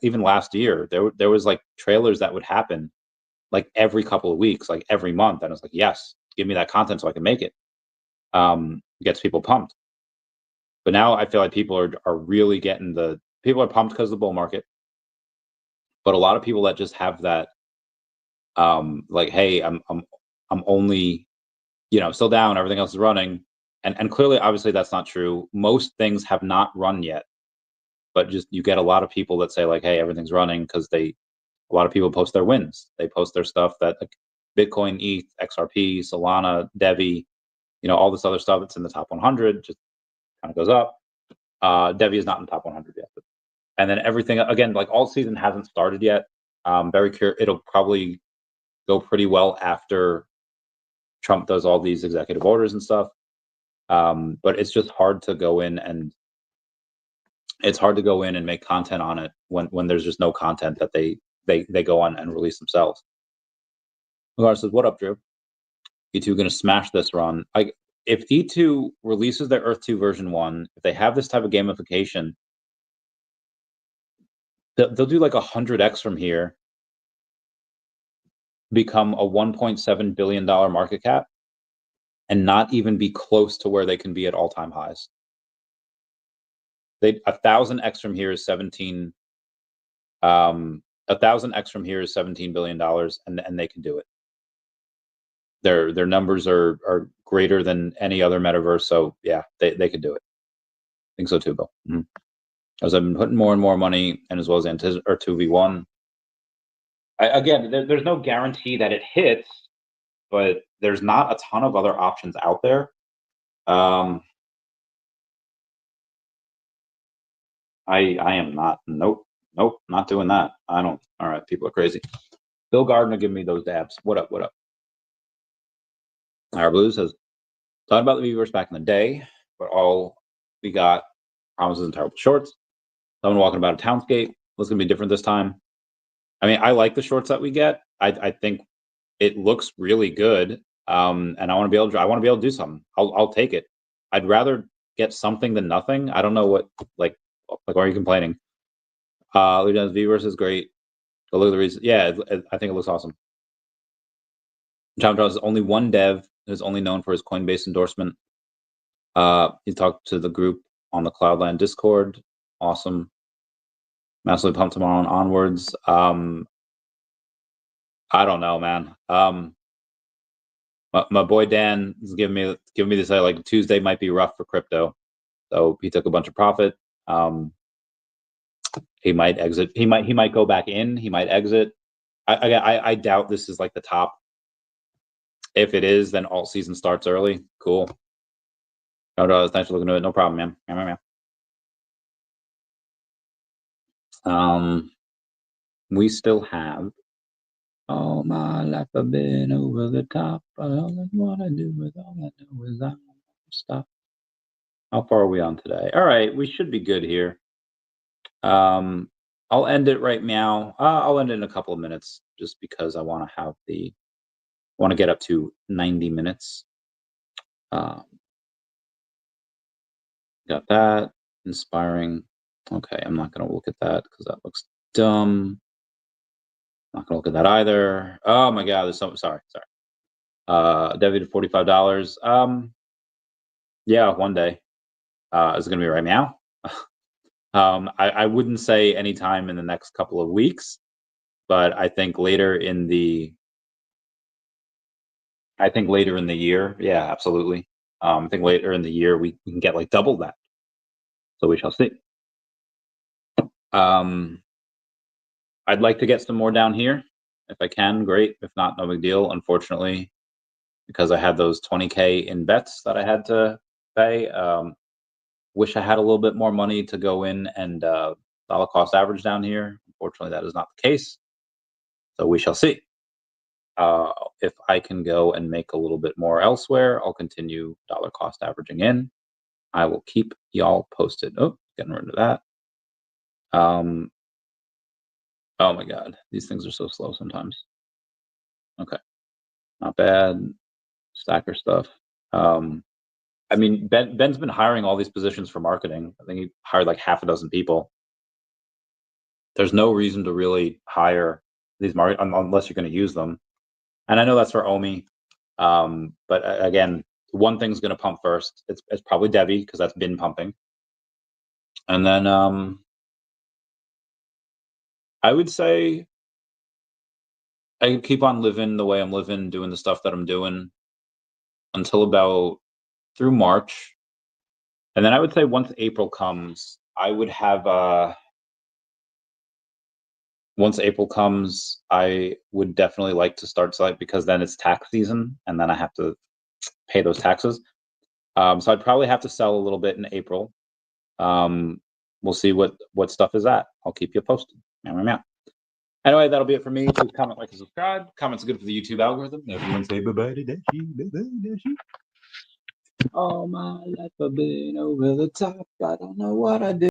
even last year, there was like trailers that would happen like every couple of weeks, like every month, and I was like, yes, give me that content so I can make it. Gets people pumped. But now I feel like people are really getting people are pumped because of the bull market. But a lot of people that just have that, like, hey, I'm only, still down. Everything else is running, and clearly, obviously, that's not true. Most things have not run yet, but just you get a lot of people that say like, hey, everything's running because a lot of people post their wins. They post their stuff that like Bitcoin, ETH, XRP, Solana, DEVVE, all this other stuff that's in the top 100 just kind of goes up. DEVVE is not in the top 100 yet. And then everything, again, like alt season hasn't started yet. Very curious. It'll probably go pretty well after Trump does all these executive orders and stuff. But it's just hard to go in and make content on it when there's just no content that they go on and release themselves. Lagar says, what up, Drew? E2 going to smash this run. If E2 releases their Earth 2 version 1, if they have this type of gamification, they'll do like 100x from here, become a $1.7 billion market cap, and not even be close to where they can be at all-time highs. 1,000x from here is 17. 1,000x from here is $17 billion, and they can do it. Their numbers are greater than any other metaverse, so yeah, they could do it. I think so too, Bill. Mm-hmm. As I've been putting more and more money, and as well as or 2v1. Again, there's no guarantee that it hits, but there's not a ton of other options out there. I am not. Nope, not doing that. I don't. All right, people are crazy. Bill Gardner, give me those dabs. What up? Our Blue says, thought about the VeVeVerse back in the day, but all we got promises and terrible shorts. Someone walking about a townscape. What's going to be different this time? I mean, I like the shorts that we get. I think it looks really good, and I want to be able to do something. I'll take it. I'd rather get something than nothing. I don't know what why are you complaining? Lieutenant VeVeVerse is great. Go look at the reason. Yeah, I think it looks awesome. John Charles is only one dev is only known for his Coinbase endorsement. He talked to the group on the Cloudland Discord. Awesome. Massively pumped tomorrow and onwards. I don't know, man. My boy Dan is giving me this like Tuesday might be rough for crypto, so he took a bunch of profit. He might exit. He might go back in. He might exit. I doubt this is like the top. If it is, then alt season starts early. Cool. No, thanks for looking at it. No problem, man. We still have all my life I've been over the top. All I wanna do is all I know is I stop. How far are we on today? All right, we should be good here. I'll end it right now. I'll end it in a couple of minutes just because I want to get up to 90 minutes. Got that. Inspiring. Okay, I'm not going to look at that because that looks dumb. Not going to look at that either. Oh my God, there's so sorry. DEVVE to $45. Yeah, one day. Is it going to be right now? I wouldn't say anytime in the next couple of weeks, but I think later in the year, yeah, absolutely. I think later in the year we can get like double that. So we shall see. I'd like to get some more down here. If I can, great. If not, no big deal. Unfortunately, because I had those 20K in bets that I had to pay, wish I had a little bit more money to go in and dollar cost average down here. Unfortunately, that is not the case. So we shall see. If I can go and make a little bit more elsewhere, I'll continue dollar cost averaging in. I will keep y'all posted. Oh, getting rid of that. Oh my God, these things are so slow sometimes. Okay, not bad. Stacker stuff. I mean, Ben's been hiring all these positions for marketing. I think he hired like half a dozen people. There's no reason to really hire these unless you're going to use them. And I know that's for OMI. But again, one thing's going to pump first. It's probably DEVVE because that's been pumping. And then I would say I keep on living the way I'm living, doing the stuff that I'm doing until about through March. And then I would say once April comes, I would have once April comes, I would definitely like to start selling because then it's tax season and then I have to pay those taxes. So I'd probably have to sell a little bit in April. We'll see what stuff is at. I'll keep you posted. Anyway, that'll be it for me. Please comment, like, and subscribe. Comments are good for the YouTube algorithm. Everyone say bye-bye to Dashi. Bye-bye, Dashi. All my life I've been over the top. I don't know what I did.